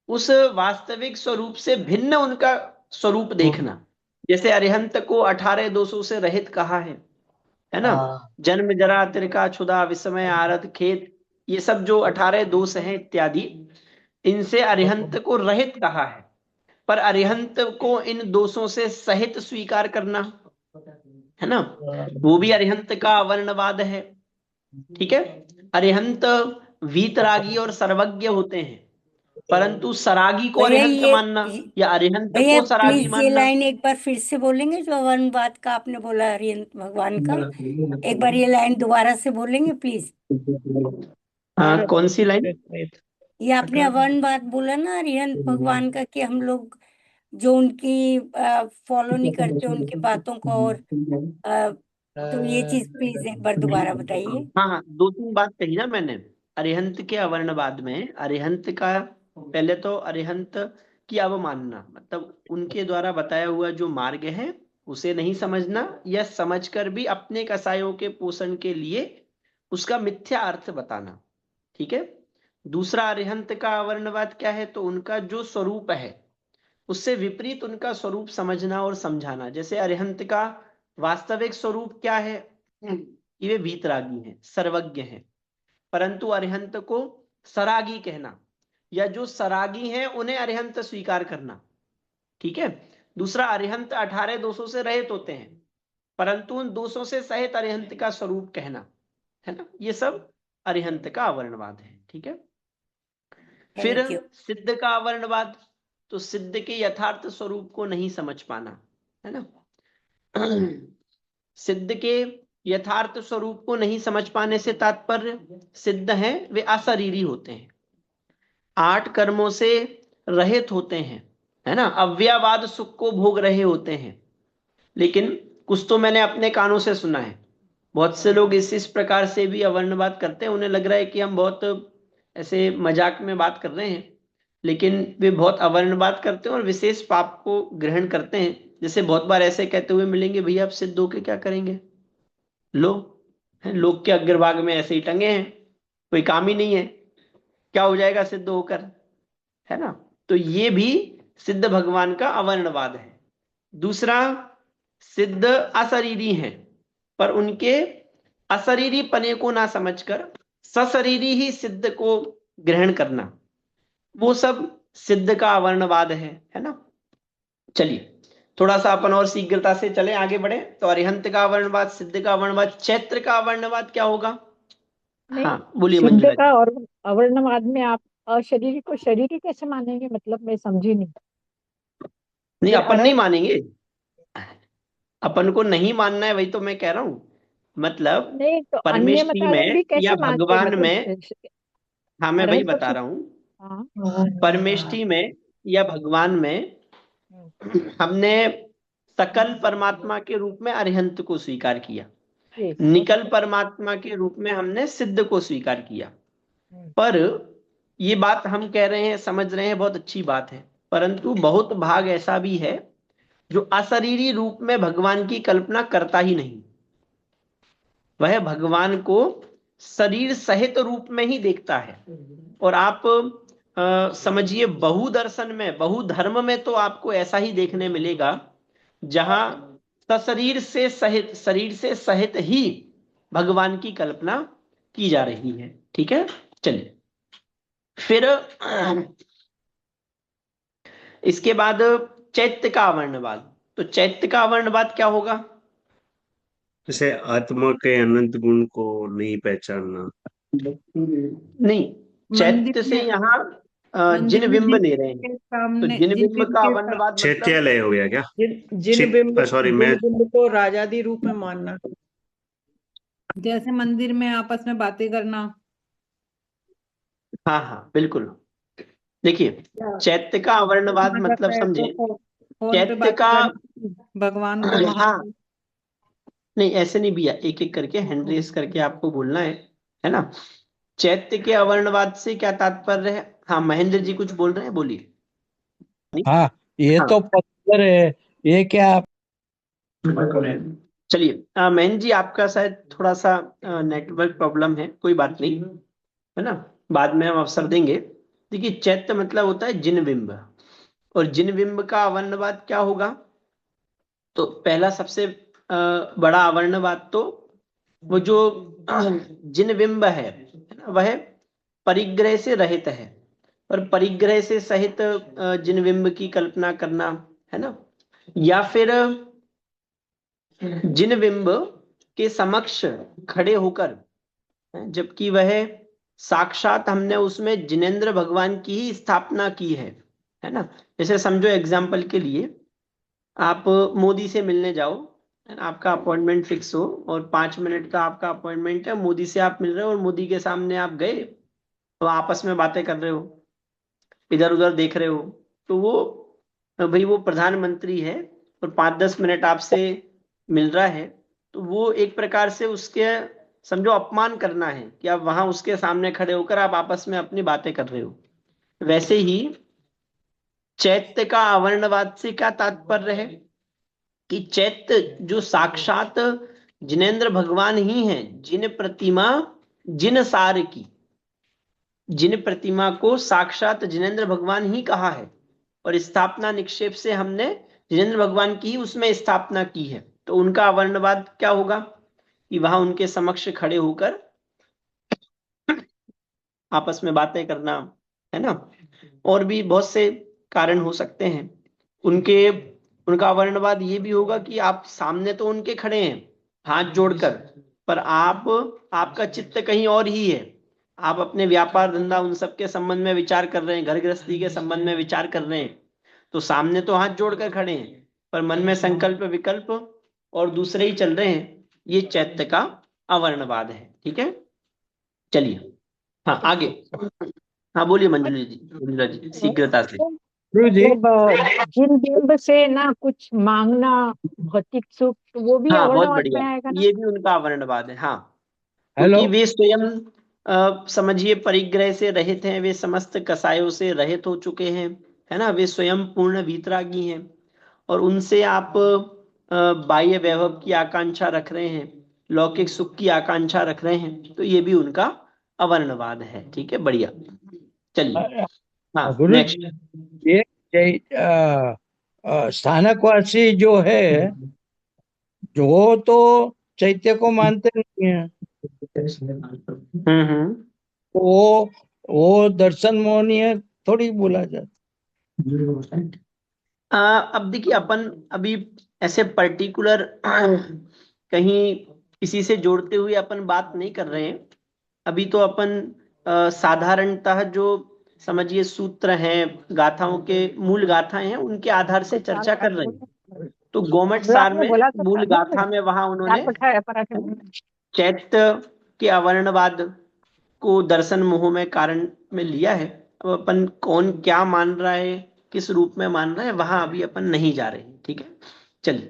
[SPEAKER 2] उस वास्तविक स्वरूप से भिन्न उनका स्वरूप देखना। जैसे अरिहंत को 18 दोषों से रहित कहा है ना? जन्म जरा तिरका क्षुधा विस्मय आरत खेत, ये सब जो 18 दोष हैं इत्यादि, इनसे अरिहंत को रहित कहा है। पर अरिहंत को इन दोषों से सहित स्वीकार करना, है ना, वो भी अरिहंत का अवर्णवाद है। ठीक है, अरिहंत वीतरागी और सर्वज्ञ होते हैं, परंतु सरागी को
[SPEAKER 9] भैया
[SPEAKER 2] अरिहंत मानना या अरिहंत
[SPEAKER 9] भैया
[SPEAKER 2] को सरागी
[SPEAKER 9] प्लीज ये
[SPEAKER 2] मानना।
[SPEAKER 9] लाइन एक बार फिर से बोलेंगे, जो वर्णवाद का आपने बोला अरिहंत भगवान का, एक बार ये लाइन दोबारा से बोलेंगे प्लीज।
[SPEAKER 2] हाँ, कौन सी लाइन?
[SPEAKER 9] ये आपने वर्णवाद बोला ना अरिहंत भगवान का, कि हम लोग जो उनकी फॉलो नहीं करते उनकी बातों को, और तो ये चीज प्लीज एक बार दोबारा बताइए।
[SPEAKER 2] हाँ हाँ, दो तीन बात कही ना मैंने। अरिहंत के अवर्णवाद में अरिहंत का, पहले तो अरिहंत की अवमानना, मतलब उनके द्वारा बताया हुआ जो मार्ग है उसे नहीं समझना, या समझकर भी अपने कसायों के पोषण के लिए उसका मिथ्या अर्थ बताना। ठीक है। दूसरा, अरिहंत का अवर्णवाद क्या है? तो उनका जो स्वरूप है उससे विपरीत उनका स्वरूप समझना और समझाना। जैसे अरिहंत का वास्तविक स्वरूप क्या है कि वे वीतरागी हैं, सर्वज्ञ हैं, परंतु अरिहंत को सरागी कहना, या जो सरागी हैं उन्हें अरिहंत स्वीकार करना। ठीक है। दूसरा, अरिहंत 18 दोषों से रहित होते हैं, परंतु उन दोषों से सहित अरिहंत का स्वरूप कहना, है ना, ये सब अरिहंत का अवर्णवाद है। ठीक है। फिर
[SPEAKER 9] थैंक यू।
[SPEAKER 2] सिद्ध का अवर्णवाद, तो सिद्ध के यथार्थ स्वरूप को नहीं समझ पाना, है ना। सिद्ध के यथार्थ स्वरूप को नहीं समझ पाने से तात्पर्य, सिद्ध हैं वे अशरीरी होते हैं, 8 कर्मों से रहित होते हैं, है ना, अव्ययवाद सुख को भोग रहे होते हैं। लेकिन कुछ तो मैंने अपने कानों से सुना है, बहुत से लोग इस प्रकार से भी अवर्णवाद करते हैं, उन्हें लग रहा है कि हम बहुत ऐसे मजाक में बात कर रहे हैं, लेकिन वे बहुत अवर्णवाद करते हैं और विशेष पाप को ग्रहण करते हैं। जैसे बहुत बार ऐसे कहते हुए मिलेंगे, भैया आप सिद्ध होके क्या करेंगे, लो लोग के अग्रभाग में ऐसे ही टंगे हैं, कोई काम ही नहीं है, क्या हो जाएगा सिद्ध होकर, है ना। तो ये भी सिद्ध भगवान का अवर्णवाद है। दूसरा, सिद्ध अशरीरी हैं, पर उनके अशरीरी पने को ना समझकर सशरीरी ही सिद्ध को ग्रहण करना, वो सब सिद्ध का अवर्णवाद है ना। चलिए थोड़ा सा अपन और शीघ्रता से चले, आगे बढ़े। तो अरिहंत का अवर्णवाद, सिद्ध का अवर्णवाद, चैत्र का अवर्णवाद क्या होगा?
[SPEAKER 5] नहीं,
[SPEAKER 2] हाँ बोलिए
[SPEAKER 5] सिद्ध
[SPEAKER 2] मंजुला
[SPEAKER 5] का
[SPEAKER 2] जी।
[SPEAKER 5] और अवर्णवाद में आप अशरीरी को शरीरी कैसे मानेंगे? मतलब मैं समझी नहीं।
[SPEAKER 2] नहीं,
[SPEAKER 5] फिर
[SPEAKER 2] अपन नहीं मानेंगे, अपन को नहीं मानना है, वही तो मैं कह रहा हूं। मतलब
[SPEAKER 5] नहीं तो अन्य
[SPEAKER 2] परमेष्टि
[SPEAKER 5] मतवाले
[SPEAKER 2] में
[SPEAKER 5] भी
[SPEAKER 2] या
[SPEAKER 5] कैसे मानते,
[SPEAKER 2] भगवान
[SPEAKER 5] मतलब
[SPEAKER 2] में, हाँ मैं वही
[SPEAKER 5] अरहत
[SPEAKER 2] बता
[SPEAKER 5] को?
[SPEAKER 2] रहा हूँ,
[SPEAKER 5] हाँ।
[SPEAKER 2] परमेष्टि में या भगवान में हमने सकल परमात्मा के रूप में अरिहंत को स्वीकार किया,
[SPEAKER 5] ठीक।
[SPEAKER 2] निकल परमात्मा के रूप में हमने सिद्ध को स्वीकार किया। पर ये बात हम कह रहे हैं, समझ रहे हैं, बहुत अच्छी बात है, परंतु बहुत भाग ऐसा भी है जो अशरीरी रूप में भगवान की कल्पना करता ही नहीं, वह भगवान को शरीर सहित रूप में ही देखता है। और आप समझिए, बहुदर्शन में, बहुधर्म में तो आपको ऐसा ही देखने मिलेगा, जहां सशरीर से सहित, शरीर से सहित ही भगवान की कल्पना की जा रही है। ठीक है, चलिए फिर इसके बाद चैत्य का अवर्णवाद। तो चैत्य का अवर्णवाद क्या होगा?
[SPEAKER 10] जैसे आत्मा के अनंत गुण को नहीं पहचानना।
[SPEAKER 2] नहीं,
[SPEAKER 3] मंदिर
[SPEAKER 2] चैत्य से
[SPEAKER 3] में
[SPEAKER 2] यहाँ
[SPEAKER 3] मंदिर
[SPEAKER 2] जिन
[SPEAKER 3] में
[SPEAKER 2] बिंब ले रहे हैं।
[SPEAKER 3] के
[SPEAKER 2] तो
[SPEAKER 3] सामने
[SPEAKER 2] जिन
[SPEAKER 3] जिन
[SPEAKER 2] बिंब
[SPEAKER 3] बिंब
[SPEAKER 2] का
[SPEAKER 3] के
[SPEAKER 2] अवर्णवाद मतलब
[SPEAKER 10] चैत्यालय हो गया क्या?
[SPEAKER 6] जिन बिंब
[SPEAKER 10] सॉरी, मैं
[SPEAKER 6] को राजादि रूप में मानना।
[SPEAKER 3] जैसे मंदिर में आपस में बातें करना।
[SPEAKER 2] हाँ हाँ बिल्कुल। देखिए, चैत्य का अवर्णवाद
[SPEAKER 3] कहा
[SPEAKER 2] मतलब
[SPEAKER 3] जाता है तो
[SPEAKER 2] समझे,
[SPEAKER 3] फोन पे
[SPEAKER 2] चैत्य
[SPEAKER 3] बातें
[SPEAKER 2] का
[SPEAKER 3] करनी, भगवान को
[SPEAKER 2] हाँ
[SPEAKER 3] महान।
[SPEAKER 2] नहीं ऐसे नहीं भैया, एक एक करके हैंड रेस करके आपको बोलना है ना। चैत्य के अवर्णवाद से क्या तात्पर्य है? हाँ महेंद्र जी कुछ बोल रहे हैं, बोलिए।
[SPEAKER 4] हाँ, ये
[SPEAKER 2] हाँ
[SPEAKER 4] तो पत्थर है, ये क्या?
[SPEAKER 2] चलिए, महेंद्र जी आपका शायद थोड़ा सा नेटवर्क प्रॉब्लम है, कोई बात नहीं, है ना, बाद में हम अवसर देंगे। देखिए, चैत्य मतलब होता है जिन बिंब, और जिन बिंब का अवर्णवाद क्या होगा? तो पहला सबसे बड़ा अवर्णवाद तो वो जो जिन बिंब है ना, वह परिग्रह से रहित है, और परिग्रह से सहित जिन बिंब की कल्पना करना, है ना, या फिर जिन बिंब के समक्ष खड़े होकर, जबकि वह साक्षात हमने उसमें जिनेंद्र भगवान की ही स्थापना की है ना। जैसे समझो एग्जाम्पल के लिए, आप मोदी से मिलने जाओ, आपका अपॉइंटमेंट फिक्स हो, और 5 मिनट का आपका अपॉइंटमेंट है, मोदी से आप मिल रहे हो, और मोदी के सामने आप गए, तो आपस में बातें कर रहे हो, इधर उधर देख रहे हो, तो वो भाई वो प्रधानमंत्री है और 5-10 मिनट आपसे मिल रहा है, तो वो एक प्रकार से उसके समझो अपमान करना है कि आप वहां उसके सामने खड़े होकर आप आपस में अपनी बातें कर रहे हो। वैसे ही चैत्य का अवर्णवाद से क्या तात्पर्य है कि चैत्य जो साक्षात जिनेंद्र भगवान ही हैं, जिन प्रतिमा जिन सार की, जिन प्रतिमा को साक्षात जिनेंद्र भगवान ही कहा है, और स्थापना निक्षेप से हमने जिनेंद्र भगवान की ही उसमें स्थापना की है, तो उनका अवर्णवाद क्या होगा कि वहां उनके समक्ष खड़े होकर आपस में बातें करना, है ना। और भी बहुत से कारण हो सकते हैं उनके। उनका अवर्णवाद ये भी होगा कि आप सामने तो उनके खड़े हैं हाथ जोड़कर, पर आपका चित्त कहीं और ही है, आप अपने व्यापार धंधा उन सब के संबंध में विचार कर रहे हैं, घर गृहस्थी के संबंध में विचार कर रहे हैं, तो सामने तो हाथ जोड़कर खड़े हैं, पर मन में संकल्प विकल्प और दूसरे ही चल रहे हैं। ये चैत्य का अवर्णवाद है। ठीक है, चलिए हाँ आगे। हाँ बोलिए मंजुला जी शीघ्रता से।
[SPEAKER 4] गुरु जी,
[SPEAKER 11] मतलब जिन बिंब से ना कुछ मांगना, भौतिक सुख, तो वो भी
[SPEAKER 2] हाँ बहुत
[SPEAKER 11] अवर्णवाद में
[SPEAKER 2] बढ़िया,
[SPEAKER 11] आएगा ना।
[SPEAKER 2] ये भी उनका अवर्णवाद है। हाँ,
[SPEAKER 4] हेलो।
[SPEAKER 2] क्योंकि वे स्वयं समझिए परिग्रह से रहित हैं, वे समस्त कसायों से रहित हो चुके हैं, है ना, वे स्वयं पूर्ण वीतरागी हैं, और उनसे आप बाह्य वैभव की आकांक्षा रख रहे हैं, लौकिक सुख की आकांक्षा रख रहे हैं, तो ये भी उनका अवर्णवाद है। ठीक है, बढ़िया, चलिए हाँ
[SPEAKER 4] गुरु
[SPEAKER 2] नेक्स्ट।
[SPEAKER 4] जी, ये स्थानकवासी जो है, जो तो चैत्य को मानते नहीं है,
[SPEAKER 2] हम्म।
[SPEAKER 4] वो दर्शन मोहनी है, थोड़ी बोला जाता।
[SPEAKER 2] अब देखिए, अपन अभी ऐसे पर्टिकुलर कहीं किसी से जोड़ते हुए अपन बात नहीं कर रहे हैं। अभी तो अपन साधारणतः जो समझिए सूत्र हैं, गाथाओं के मूल गाथाएं हैं, उनके आधार से चर्चा कर रहे हैं। तो गोमट
[SPEAKER 11] जो
[SPEAKER 2] सार
[SPEAKER 11] आपने
[SPEAKER 2] में
[SPEAKER 11] बोला तो
[SPEAKER 2] मूल
[SPEAKER 11] था ना,
[SPEAKER 2] गाथा में वहां
[SPEAKER 11] दाल
[SPEAKER 2] उन्होंने
[SPEAKER 11] पराठे
[SPEAKER 2] चैत्य के अवर्णवाद को दर्शन मोह में कारण में लिया है। अब अपन कौन क्या मान रहा है, किस रूप में मान रहा है, वहां अभी अपन नहीं जा रहे हैं। ठीक है, चलिए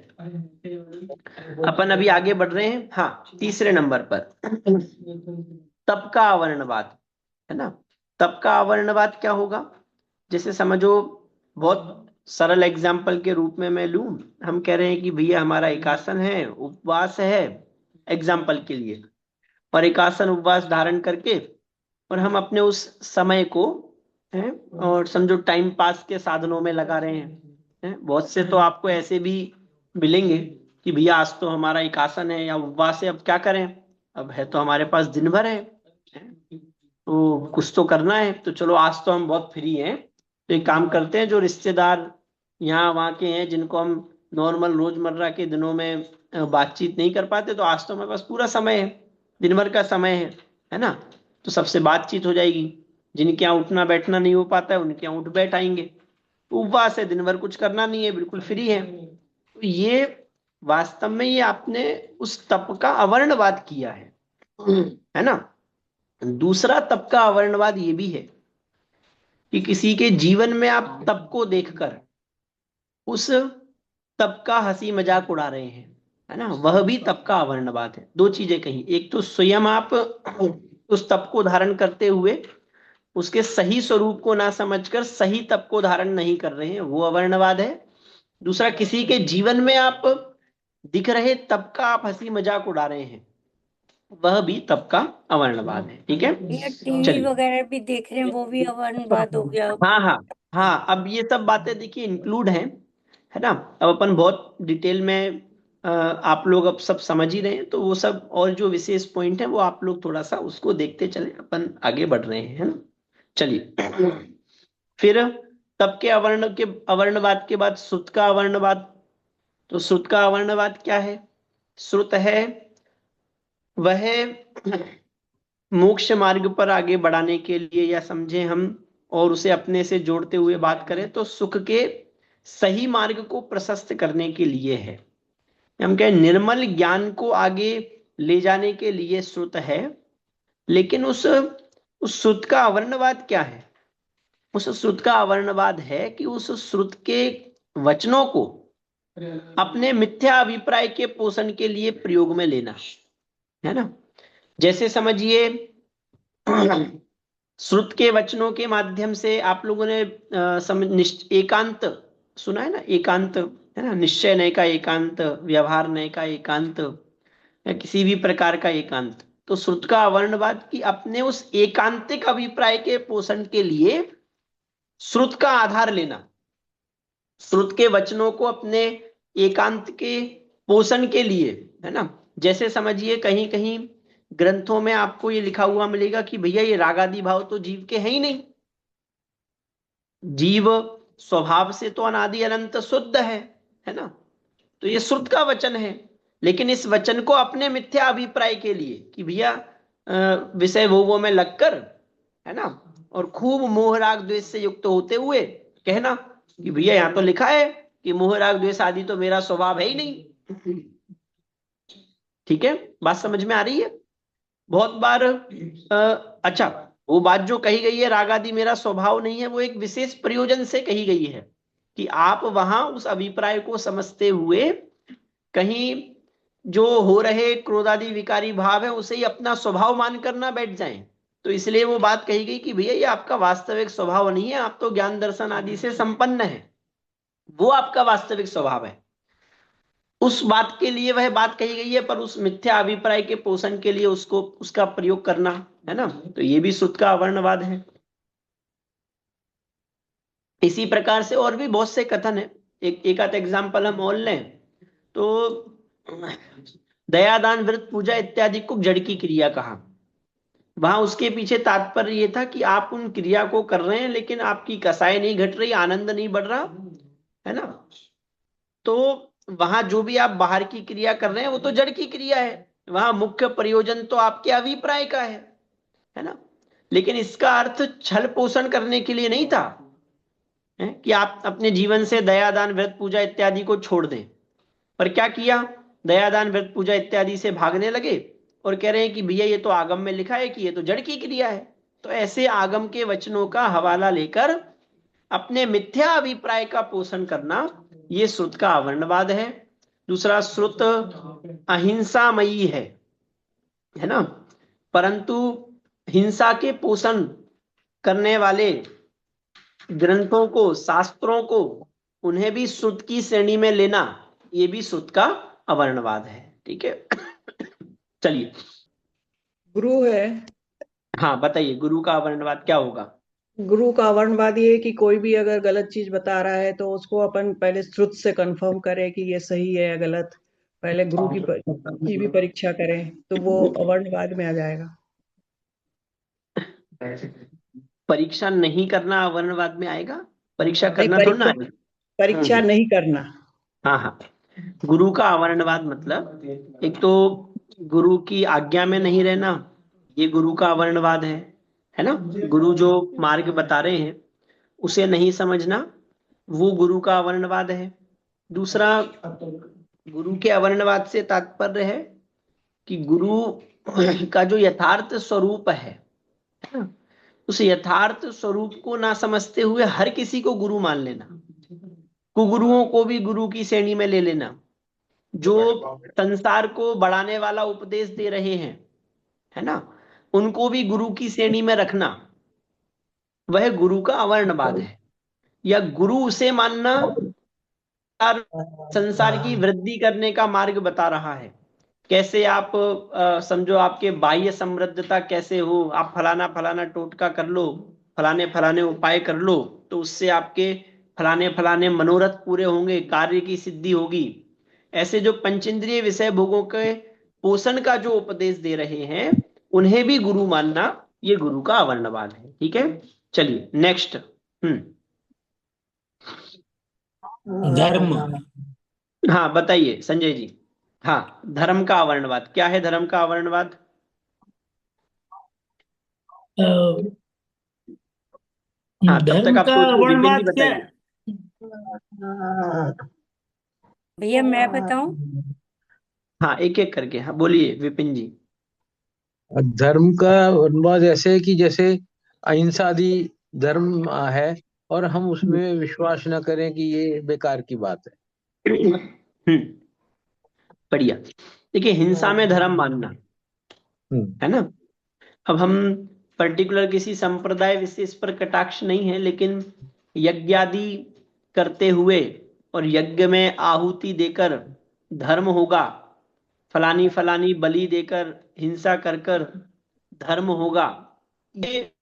[SPEAKER 2] अपन अभी आगे बढ़ रहे हैं। हाँ, तीसरे नंबर पर तप का अवर्णवाद, है ना। तप का अवर्णवाद क्या होगा? जैसे समझो, बहुत सरल एग्जाम्पल के रूप में मैं लूं, हम कह रहे हैं कि भैया हमारा एकासन है, उपवास है, एग्जाम्पल के लिए, और एकासन उपवास धारण करके, और हम अपने उस समय को है और समझो टाइम पास के साधनों में लगा रहे हैं। बहुत से तो आपको ऐसे भी मिलेंगे कि भैया आज तो हमारा एक आसन है या उपवास है, अब क्या करें, अब है तो हमारे पास दिन भर है, तो कुछ तो करना है, तो चलो आज तो हम बहुत फ्री हैं, तो एक काम करते हैं, जो रिश्तेदार यहाँ वहाँ के हैं जिनको हम नॉर्मल रोजमर्रा के दिनों में बातचीत नहीं कर पाते, तो आज तो हमारे पास पूरा समय है, दिन भर का समय है ना, तो सबसे बातचीत हो जाएगी। जिनके यहाँ उठना बैठना नहीं हो पाता है उनके यहाँ उठ बैठ आएंगे। उपवास है, दिन भर कुछ करना नहीं है, बिल्कुल फ्री है। तो ये वास्तव में ये आपने उस तप का अवर्णवाद किया है ना। दूसरा तप का अवर्णवाद ये भी है कि किसी के जीवन में आप तप को देखकर उस तप का हंसी मजाक उड़ा रहे हैं, है ना, वह भी तप का अवर्णवाद है। दो चीजें कही, एक तो स्वयं आप उस तप को धारण करते हुए उसके सही स्वरूप को ना समझकर सही तप को धारण नहीं कर रहे हैं, वो अवर्णवाद है। दूसरा, किसी के जीवन में आप दिख रहे तप का आप हंसी मजाक उड़ा रहे हैं, वह भी तप का अवर्णवाद है। ठीक है,
[SPEAKER 9] टीवी
[SPEAKER 2] चलिए।
[SPEAKER 9] वगैरह भी देख रहे हैं, वो भी अवर्णवाद हो गया।
[SPEAKER 2] हाँ हाँ हाँ, अब ये सब बातें देखिए इंक्लूड हैं, है ना। अब अपन बहुत डिटेल में आप लोग अब सब समझ ही रहे हैं, तो वो सब और जो विशेष पॉइंट है वो आप लोग थोड़ा सा उसको देखते चले, अपन आगे बढ़ रहे हैं, है ना। चलिए, फिर तप के अवर्णवाद के बाद श्रुत का अवर्णवाद। तो श्रुत का अवर्णवाद क्या है? श्रुत है वह मोक्ष मार्ग पर आगे बढ़ाने के लिए, या समझे हम और उसे अपने से जोड़ते हुए बात करें तो सुख के सही मार्ग को प्रशस्त करने के लिए है। हम कहें निर्मल ज्ञान को आगे ले जाने के लिए श्रुत है। लेकिन उस श्रुत का अवर्णवाद क्या है? उस श्रुत का अवर्णवाद है कि उस श्रुत के वचनों को अपने मिथ्या अभिप्राय के पोषण के लिए प्रयोग में लेना, है ना। जैसे समझिए, श्रुत के वचनों के माध्यम से आप लोगों ने एकांत सुना है ना, एकांत, है ना, निश्चय नय का एकांत, व्यवहार नय का एकांत, या किसी भी प्रकार का एकांत। तो श्रुत का अवर्णवाद कि अपने उस एकांतिक अभिप्राय के पोषण के लिए श्रुत का आधार लेना, श्रुत के वचनों को अपने एकांत के पोषण के लिए, है ना। जैसे समझिए, कहीं कहीं ग्रंथों में आपको ये लिखा हुआ मिलेगा कि भैया ये रागादि भाव तो जीव के है ही नहीं, जीव स्वभाव से तो अनादि अनंत शुद्ध है ना। तो ये श्रुत का वचन है, लेकिन इस वचन को अपने मिथ्या अभिप्राय के लिए कि भैया विषय भोगों में लगकर, है ना, और खूब मोह राग द्वेष से युक्त होते हुए कहना कि भैया यहाँ तो लिखा है कि मोह राग द्वेष आदि तो मेरा स्वभाव है ही नहीं। ठीक है, बात समझ में आ रही है? बहुत बार अच्छा, वो बात जो कही गई है राग आदि मेरा स्वभाव नहीं है, वो एक विशेष प्रयोजन से कही गई है कि आप वहां उस अभिप्राय को समझते हुए कहीं जो हो रहे क्रोधादि विकारी भाव है उसे ही अपना स्वभाव मानकर ना बैठ जाएं। तो इसलिए वो बात कही गई कि भैया ये आपका वास्तविक स्वभाव नहीं है, आप तो ज्ञान दर्शन आदि से संपन्न है, वो आपका वास्तविक स्वभाव है। उस बात के लिए वह बात कही गई है, पर उस मिथ्या अभिप्राय के पोषण के लिए उसको उसका प्रयोग करना, है ना। तो ये भी श्रुत का अवर्णवाद है। इसी प्रकार से और भी बहुत से कथन है, एक आध एग्जाम्पल हम और लें तो दयादान व्रत पूजा इत्यादि को जड़ की क्रिया कहा। वहां उसके पीछे तात्पर्य ये था कि आप उन क्रिया को कर रहे हैं लेकिन आपकी कसाई नहीं घट रही, आनंद नहीं बढ़ रहा, है ना। तो वहां जो भी आप बाहर की क्रिया कर रहे हैं वो तो जड़ की क्रिया है, वहां मुख्य प्रयोजन तो आपके अभिप्राय का है ना। लेकिन इसका अर्थ छल पोषण करने के लिए नहीं था, है कि आप अपने जीवन से दयादान व्रत पूजा इत्यादि को छोड़ दें। पर क्या किया, दयादान व्रत पूजा इत्यादि से भागने लगे और कह रहे हैं कि भैया ये तो आगम में लिखा है कि ये तो जड़ की क्रिया है। तो ऐसे आगम के वचनों का हवाला लेकर अपने मिथ्या अभिप्राय का पोषण करना, ये श्रुत का अवर्णवाद है। दूसरा, श्रुत अहिंसामयी है ना, परंतु हिंसा के पोषण करने वाले ग्रंथों को, शास्त्रों को, उन्हें भी श्रुत की श्रेणी में लेना, ये भी श्रुत का अवर्णवाद है। ठीक है, चलिए।
[SPEAKER 6] गुरु है,
[SPEAKER 2] हाँ बताइए, गुरु का अवर्णवाद क्या होगा?
[SPEAKER 6] गुरु का अवर्णवाद ये है कि कोई भी अगर गलत चीज बता रहा है तो उसको अपन पहले श्रुत से कंफर्म करें कि ये सही है या गलत, पहले गुरु की भी परीक्षा करें तो वो अवर्णवाद में आ जाएगा।
[SPEAKER 2] परीक्षा नहीं करना अवर्णवाद में आएगा? परीक्षा
[SPEAKER 6] नहीं,
[SPEAKER 2] करना थोड़ा ना आएगा।
[SPEAKER 6] परीक्षा नहीं करना।
[SPEAKER 2] हाँ हाँ, गुरु का अवर्णवाद मतलब एक तो गुरु की आज्ञा में नहीं रहना, ये गुरु का अवर्णवाद है ना। गुरु जो मार्ग बता रहे हैं उसे नहीं समझना, वो गुरु का अवर्णवाद है। दूसरा, गुरु के अवर्णवाद से तात्पर्य है कि गुरु का जो यथार्थ स्वरूप है ना, उस यथार्थ स्वरूप को ना समझते हुए हर किसी को गुरु मान लेना, कुगुरुओं को भी गुरु की श्रेणी में ले लेना, जो संसार को बढ़ाने वाला उपदेश दे रहे हैं है ना, उनको भी गुरु की श्रेणी में रखना, वह गुरु का अवर्णवाद है। या गुरु उसे मानना संसार की वृद्धि करने का मार्ग बता रहा है। कैसे आप समझो आपके बाह्य समृद्धता कैसे हो, आप फलाना फलाना टोटका कर लो, फलाने फलाने उपाय कर लो, तो उससे आपके फलाने फलाने मनोरथ पूरे होंगे, कार्य की सिद्धि होगी। ऐसे जो पंचेंद्रिय विषय भोगों के पोषण का जो उपदेश दे रहे हैं उन्हें भी गुरु मानना, ये गुरु का अवर्णवाद है। ठीक है, चलिए नेक्स्ट।
[SPEAKER 7] धर्म।
[SPEAKER 2] हाँ बताइए संजय जी। हाँ, धर्म का अवर्णवाद क्या है? धर्म का अवर्णवाद हाँ, तब
[SPEAKER 7] धर्म
[SPEAKER 2] तक आप
[SPEAKER 7] का
[SPEAKER 2] सोच लो, विपिन जी
[SPEAKER 7] अवर्णवाद क्या?
[SPEAKER 2] बताइए।
[SPEAKER 9] भैया मैं बताऊं?
[SPEAKER 2] हाँ, एक एक करके, हाँ बोलिए विपिन जी।
[SPEAKER 4] धर्म का अनुवाद ऐसे है कि जैसे अहिंसा आदि धर्म है और हम उसमें विश्वास न करें कि ये बेकार की बात है।
[SPEAKER 2] बढ़िया। देखिए, हिंसा में धर्म मानना है ना। अब हम पर्टिकुलर किसी संप्रदाय विशेष पर कटाक्ष नहीं है, लेकिन यज्ञादि करते हुए और यज्ञ में आहुति देकर धर्म होगा, फलानी फलानी बलि देकर हिंसा कर कर धर्म होगा, ये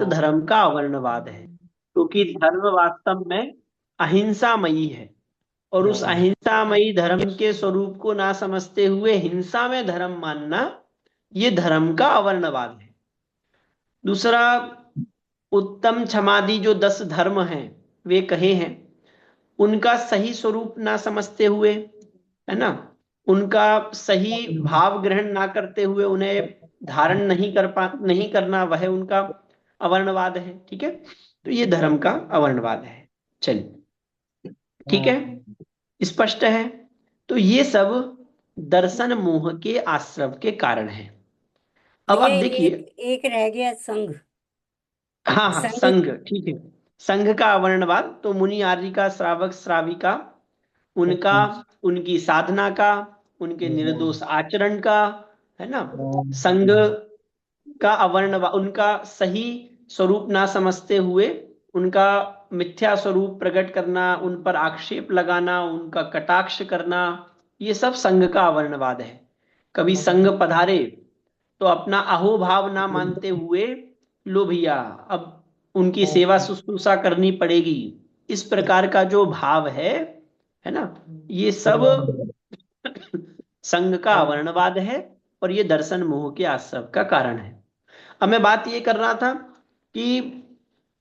[SPEAKER 2] धर्म का अवर्णवाद है। क्योंकि धर्म वास्तव में अहिंसामयी है, और उस अहिंसामयी धर्म के स्वरूप को ना समझते हुए हिंसा में धर्म मानना, ये धर्म का अवर्णवाद है। दूसरा, उत्तम क्षमादि जो 10 धर्म हैं वे कहे हैं, उनका सही स्वरूप ना समझते हुए है ना, उनका सही भाव ग्रहण ना करते हुए उन्हें धारण नहीं करना, वह उनका अवर्णवाद है। ठीक है, तो ये धर्म का अवर्णवाद है। चलिए, ठीक है, स्पष्ट है। तो ये सब दर्शन मोह के आश्रव के कारण है। अब
[SPEAKER 9] भैया
[SPEAKER 2] आप देखिए,
[SPEAKER 9] एक रह गया संघ।
[SPEAKER 2] हाँ हाँ,
[SPEAKER 9] संघ
[SPEAKER 2] संघ, ठीक है। संघ का अवर्णवाद तो मुनि आर्य का, श्रावक श्राविका, उनका, उनकी साधना का, उनके निर्दोष आचरण का, है ना। संघ का अवर्णवाद, उनका सही स्वरूप ना समझते हुए उनका मिथ्या स्वरूप प्रकट करना, उन पर आक्षेप लगाना, उनका कटाक्ष करना, ये सब संघ का अवर्णवाद है। कभी संघ पधारे तो अपना अहोभाव ना मानते हुए, लो भैया अब उनकी सेवा शुश्रूषा करनी पड़ेगी, इस प्रकार का जो भाव है ना, ये सब संघ का अवर्णवाद है, और ये दर्शन मोह के आश्रव का कारण है। अब मैं बात ये कर रहा था कि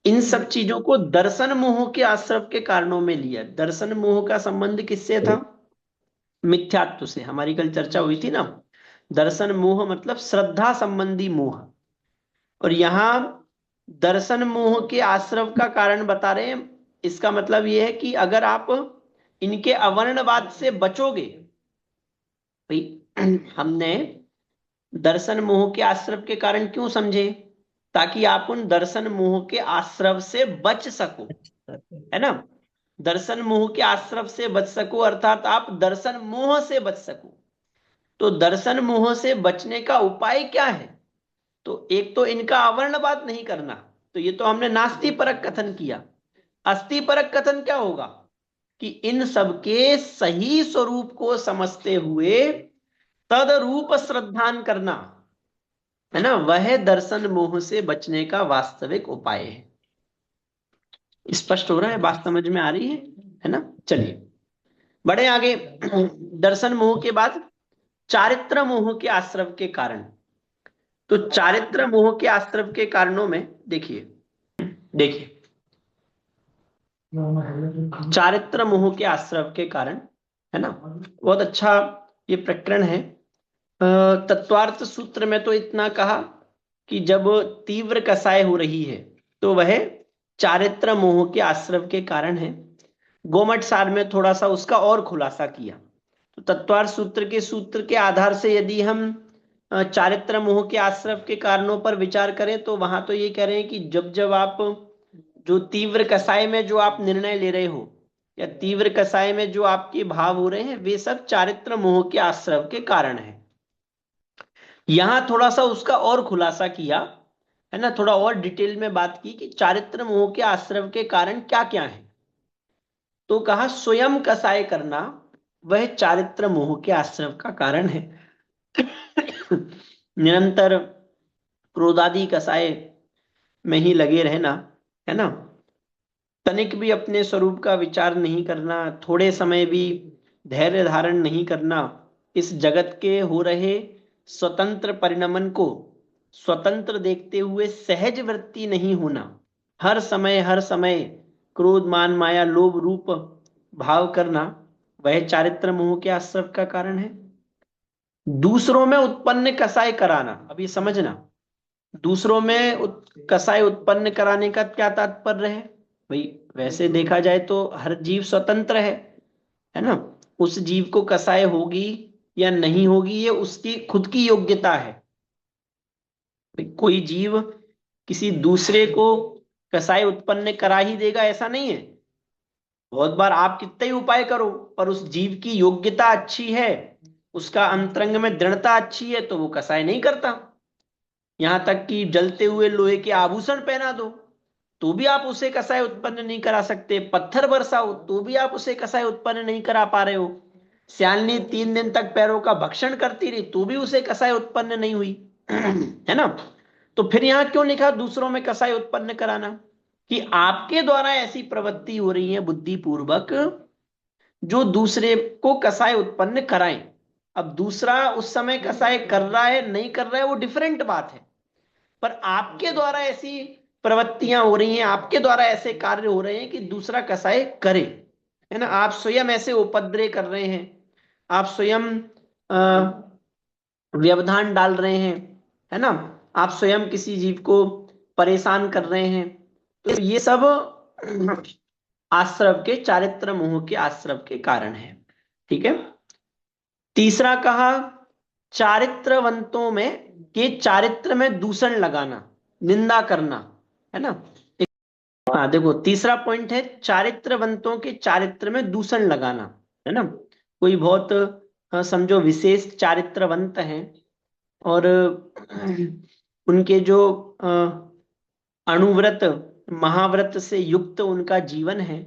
[SPEAKER 2] इन सब चीजों को दर्शन मोह के आश्रव के कारणों में लिया। दर्शन मोह का संबंध किससे था? मिथ्यात्व से। हमारी कल चर्चा हुई थी ना, दर्शन मोह मतलब श्रद्धा संबंधी मोह, और यहां दर्शन मोह के आश्रव का कारण बता रहे हैं। इसका मतलब यह है कि अगर आप इनके अवर्णवाद से बचोगे, भाई हमने दर्शन मोह के आश्रव के कारण क्यों समझे? ताकि आप उन दर्शन मोह के आश्रव से बच सको, है ना। दर्शन मोह के आश्रव से बच सको अर्थात आप दर्शन मोह से बच सको। तो दर्शन मोह से बचने का उपाय क्या है? तो एक तो इनका अवर्णवाद नहीं करना, तो ये तो हमने नास्ति परक कथन किया। अस्ति परक कथन क्या होगा? कि इन सबके सही स्वरूप को समझते हुए तद रूप श्रद्धान करना, है ना, वह दर्शन मोह से बचने का वास्तविक उपाय है। स्पष्ट हो रहा है? बात समझ में आ रही है ना? चलिए, बढ़े आगे। दर्शन मोह के बाद चारित्र मोह के आश्रव के कारण। तो चारित्र मोह के आश्रव के कारणों में देखिए देखिए चारित्र मोह के आश्रव के कारण, है ना, बहुत अच्छा ये प्रकरण है। तत्वार्थ सूत्र में तो इतना कहा कि जब तीव्र कसाय हो रही है तो वह चारित्र मोह के आश्रव के कारण है। गोमट सार में थोड़ा सा उसका और खुलासा किया। तो तत्वार्थ सूत्र के आधार से यदि हम चारित्र मोह के आश्रव के कारणों पर विचार करें तो वहां तो ये कह रहे हैं कि जब जब आप जो तीव्र कसाय में जो आप निर्णय ले रहे हो या तीव्र कसाय में जो आपके भाव हो रहे हैं वे सब चारित्र मोह के आश्रव के कारण है। यहां थोड़ा सा उसका और खुलासा किया, है ना, थोड़ा और डिटेल में बात की कि चारित्र मोह के आश्रव के कारण क्या क्या है। तो कहा स्वयं कसाय करना वह चारित्र मोह के आश्रव का कारण है। निरंतर क्रोधादि कसाय में ही लगे रहना, है ना, तनिक भी अपने स्वरूप का विचार नहीं करना, थोड़े समय भी धैर्य धारण नहीं करना, इस जगत के हो रहे स्वतंत्र परिणमन को स्वतंत्र देखते हुए सहज वृत्ति नहीं होना, हर समय क्रोध मान माया लोभ रूप भाव करना, वह चारित्र मोह के आश्रव का कारण है। दूसरों में उत्पन्न कसाय कराना, अब ये समझना, दूसरों में कसाय उत्पन्न कराने का क्या तात्पर्य है भाई? वैसे देखा जाए तो हर जीव स्वतंत्र है ना, उस जीव को कसाय होगी या नहीं होगी ये उसकी खुद की योग्यता है। कोई जीव किसी दूसरे को कसाय उत्पन्न करा ही देगा ऐसा नहीं है। बहुत बार आप कितने ही उपाय करो पर उस जीव की योग्यता अच्छी है, उसका अंतरंग में दृढ़ता अच्छी है तो वो कसाय नहीं करता। यहां तक कि जलते हुए लोहे के आभूषण पहना दो तो भी आप उसे कसाय उत्पन्न नहीं करा सकते, पत्थर बरसाओ तो भी आप उसे कसाय उत्पन्न नहीं करा पा रहे हो, श्यालनी 3 दिन तक पैरों का भक्षण करती रही तो भी उसे कसाय उत्पन्न नहीं हुई। है ना, तो फिर यहां क्यों लिखा दूसरों में कसाय उत्पन्न कराना? कि आपके द्वारा ऐसी प्रवृत्ति हो रही है बुद्धिपूर्वक जो दूसरे को कसाय उत्पन्न कराएं। अब दूसरा उस समय कसाय कर रहा है नहीं कर रहा है वो डिफरेंट बात है, पर आपके द्वारा ऐसी प्रवृत्तियां हो रही हैं, आपके द्वारा ऐसे कार्य हो रहे हैं कि दूसरा कसाय करे, है ना, आप स्वयं ऐसे उपद्रव कर रहे हैं, आप स्वयं व्यवधान डाल रहे हैं, है ना, आप स्वयं किसी जीव को परेशान कर रहे हैं। तो ये सब आश्रव के चारित्र मोह के आश्रव के कारण है। ठीक है, तीसरा कहा चारित्रवंतों में के चारित्र में दूषण लगाना, निंदा करना, है ना। हाँ देखो तीसरा पॉइंट है चारित्रवंतों के चारित्र में दूषण लगाना, है ना। कोई बहुत समझो विशेष चारित्रवंत हैं और उनके जो अणुव्रत महाव्रत से युक्त उनका जीवन है,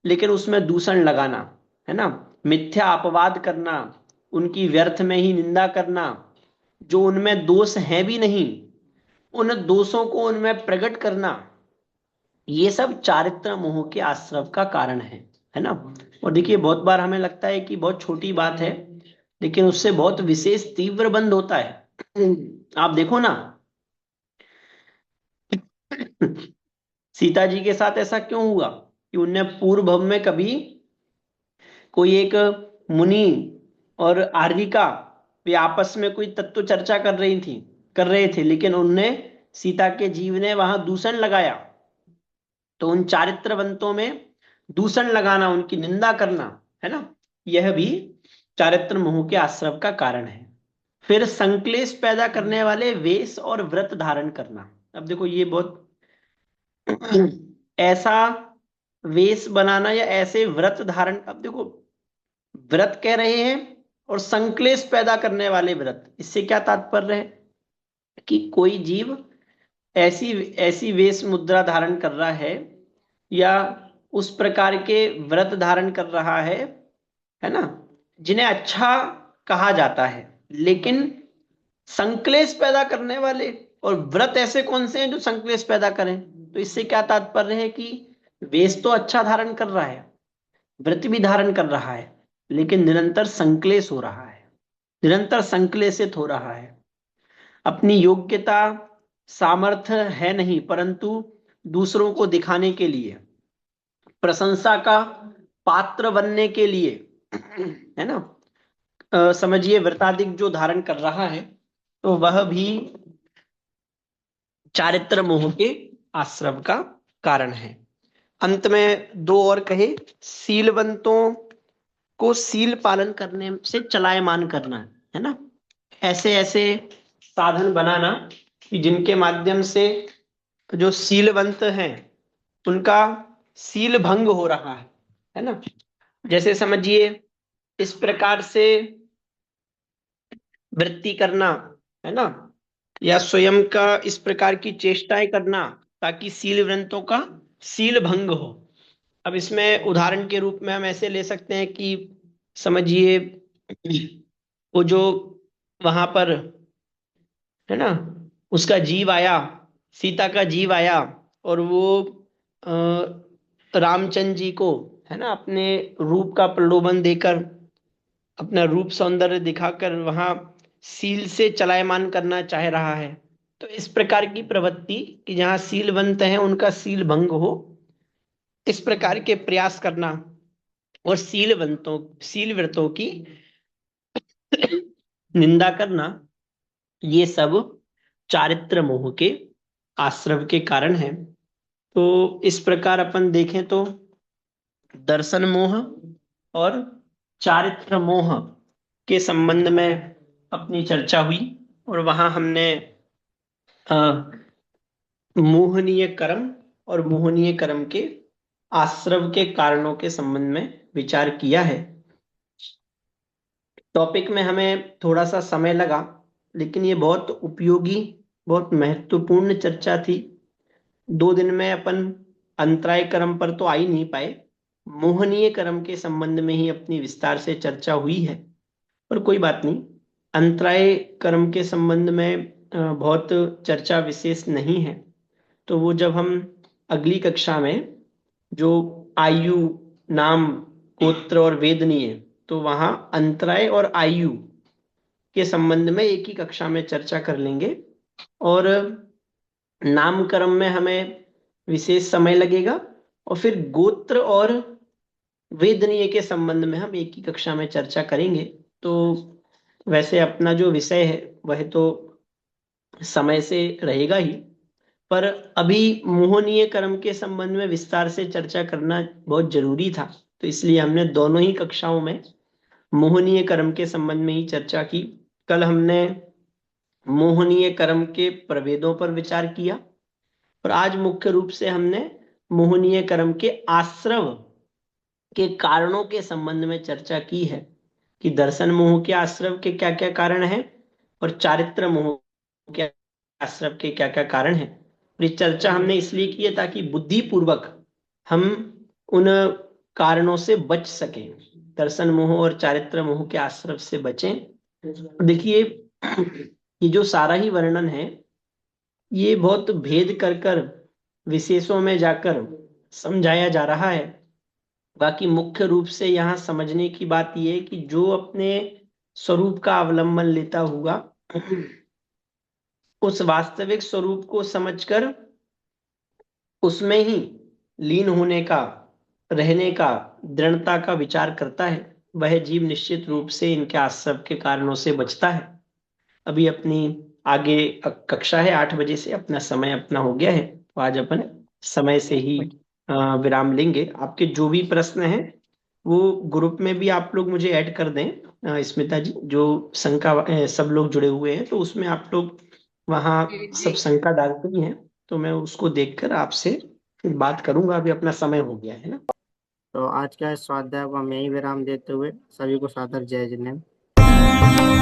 [SPEAKER 2] लेकिन उसमें दूषण लगाना, है ना, मिथ्या अपवाद करना, उनकी व्यर्थ में ही निंदा करना, जो उनमें दोष है भी नहीं उन दोषों को उनमें प्रकट करना, ये सब चारित्र मोह के आश्रव का कारण है ना। और देखिए बहुत बार हमें लगता है कि बहुत छोटी बात है लेकिन उससे बहुत विशेष तीव्र बंध होता है। आप देखो ना सीता जी के साथ ऐसा क्यों हुआ कि उनने पूर्व भव में कभी कोई एक मुनि और आर्यिका वे आपस में कोई तत्व चर्चा कर रहे थे लेकिन उनने सीता के जीव ने वहां दूषण लगाया। तो उन चारित्रवंतों में दूषण लगाना, उनकी निंदा करना, है ना, यह भी चारित्र मोह के आश्रव का कारण है। फिर संक्लेश पैदा करने वाले वेश और व्रत धारण करना। अब देखो ये बहुत ऐसा वेश बनाना या ऐसे व्रत धारण, अब देखो व्रत कह रहे हैं और संक्लेश पैदा करने वाले व्रत, इससे क्या तात्पर्य है कि कोई जीव ऐसी वेश मुद्रा धारण कर रहा है या उस प्रकार के व्रत धारण कर रहा है ना, जिन्हें अच्छा कहा जाता है लेकिन संक्लेश पैदा करने वाले। और व्रत ऐसे कौन से हैं जो संक्लेश पैदा करें? तो इससे क्या तात्पर्य है कि वेश तो अच्छा धारण कर रहा है, व्रत भी धारण कर रहा है लेकिन निरंतर संक्लेश हो रहा है, निरंतर संक्लेशित हो रहा है। अपनी योग्यता सामर्थ्य है नहीं, परंतु दूसरों को दिखाने के लिए, प्रशंसा का पात्र बनने के लिए, है ना, समझिए वृत्ताधिक जो धारण कर रहा है, तो वह भी चारित्र मोह के आश्रम का कारण है। अंत में दो और कहे, शीलवंतों को शील पालन करने से चलायमान करना, है ना, ऐसे ऐसे साधन बनाना कि जिनके माध्यम से जो शीलवंत हैं उनका शील भंग हो रहा है ना। जैसे समझिए इस प्रकार से वृत्ति करना, है ना, या स्वयं का इस प्रकार की चेष्टाएं करना ताकि शीलवंतों का शील भंग हो। अब इसमें उदाहरण के रूप में हम ऐसे ले सकते हैं कि समझिए वो जो वहां पर, है ना, उसका जीव आया, सीता का जीव आया, और वो रामचंद्र जी को, है ना, अपने रूप का प्रलोभन देकर, अपना रूप सौंदर्य दिखाकर वहां सील से चलायमान करना चाह रहा है। तो इस प्रकार की प्रवृत्ति कि जहां शीलवंत है उनका शील भंग हो, इस प्रकार के प्रयास करना और शीलव्रतों की निंदा करना, ये सब चारित्र मोह के आश्रव के कारण है। तो इस प्रकार अपन देखें तो दर्शन मोह और चारित्र मोह के संबंध में अपनी चर्चा हुई, और वहां हमने मोहनीय कर्म और मोहनीय कर्म के आश्रव के कारणों के संबंध में विचार किया है। टॉपिक में हमें थोड़ा सा समय लगा, लेकिन ये बहुत उपयोगी, बहुत महत्वपूर्ण चर्चा थी। 2 दिन में अपन अंतराय कर्म पर तो आ ही नहीं पाए, मोहनीय कर्म के संबंध में ही अपनी विस्तार से चर्चा हुई है, पर कोई बात नहीं। अंतराय कर्म के संबंध में बहुत चर्चा विशेष नहीं है, तो वो जब हम अगली कक्षा में जो आयु, नाम, गोत्र और वेदनीय, तो वहां अंतराय और आयु के संबंध में एक ही कक्षा में चर्चा कर लेंगे, और नामकर्म में हमें विशेष समय लगेगा, और फिर गोत्र और वेदनीय के संबंध में हम एक ही कक्षा में चर्चा करेंगे। तो वैसे अपना जो विषय है वह तो समय से रहेगा ही, पर अभी मोहनीय कर्म के संबंध में विस्तार से चर्चा करना बहुत जरूरी था, तो इसलिए हमने दोनों ही कक्षाओं में मोहनीय कर्म के संबंध में ही चर्चा की। कल हमने मोहनीय कर्म के प्रभेदों पर विचार किया, और आज मुख्य रूप से हमने मोहनीय कर्म के आश्रव के कारणों के संबंध में चर्चा की है कि दर्शन मोह के आश्रव के क्या क्या कारण हैं और चारित्र मोह के आश्रव के क्या क्या कारण हैं। ये चर्चा हमने इसलिए की है ताकि बुद्धिपूर्वक हम उन कारणों से बच सकें, दर्शन मोह और चारित्र मोह के आश्रव से बचें। देखिए ये जो सारा ही वर्णन है ये बहुत भेद कर कर विशेषों में जाकर समझाया जा रहा है। बाकी मुख्य रूप से यहाँ समझने की बात यह है कि जो अपने स्वरूप का अवलंबन लेता हुआ उस वास्तविक स्वरूप को समझकर उसमें ही लीन होने का, रहने का, दृढ़ता का विचार करता है, वह जीव निश्चित रूप से इनके आश्रव के कारणों से बचता है। अभी अपनी आगे कक्षा है 8 बजे से, अपना समय अपना हो गया है, तो आज अपन समय से ही विराम लेंगे। आपके जो भी प्रश्न हैं वो ग्रुप में भी आप लोग मुझे ऐड कर दें, स्मिता जी, जो शंका सब लोग जुड़े हुए हैं तो उसमें आप लोग वहाँ सब शंका डालते ही हैं, तो मैं उसको देखकर आपसे फिर बात करूंगा। अभी अपना समय हो गया है ना।
[SPEAKER 1] तो आज का स्वाध्याय को हम यही विराम देते हुए सभी को सादर जय जिनेंद्र।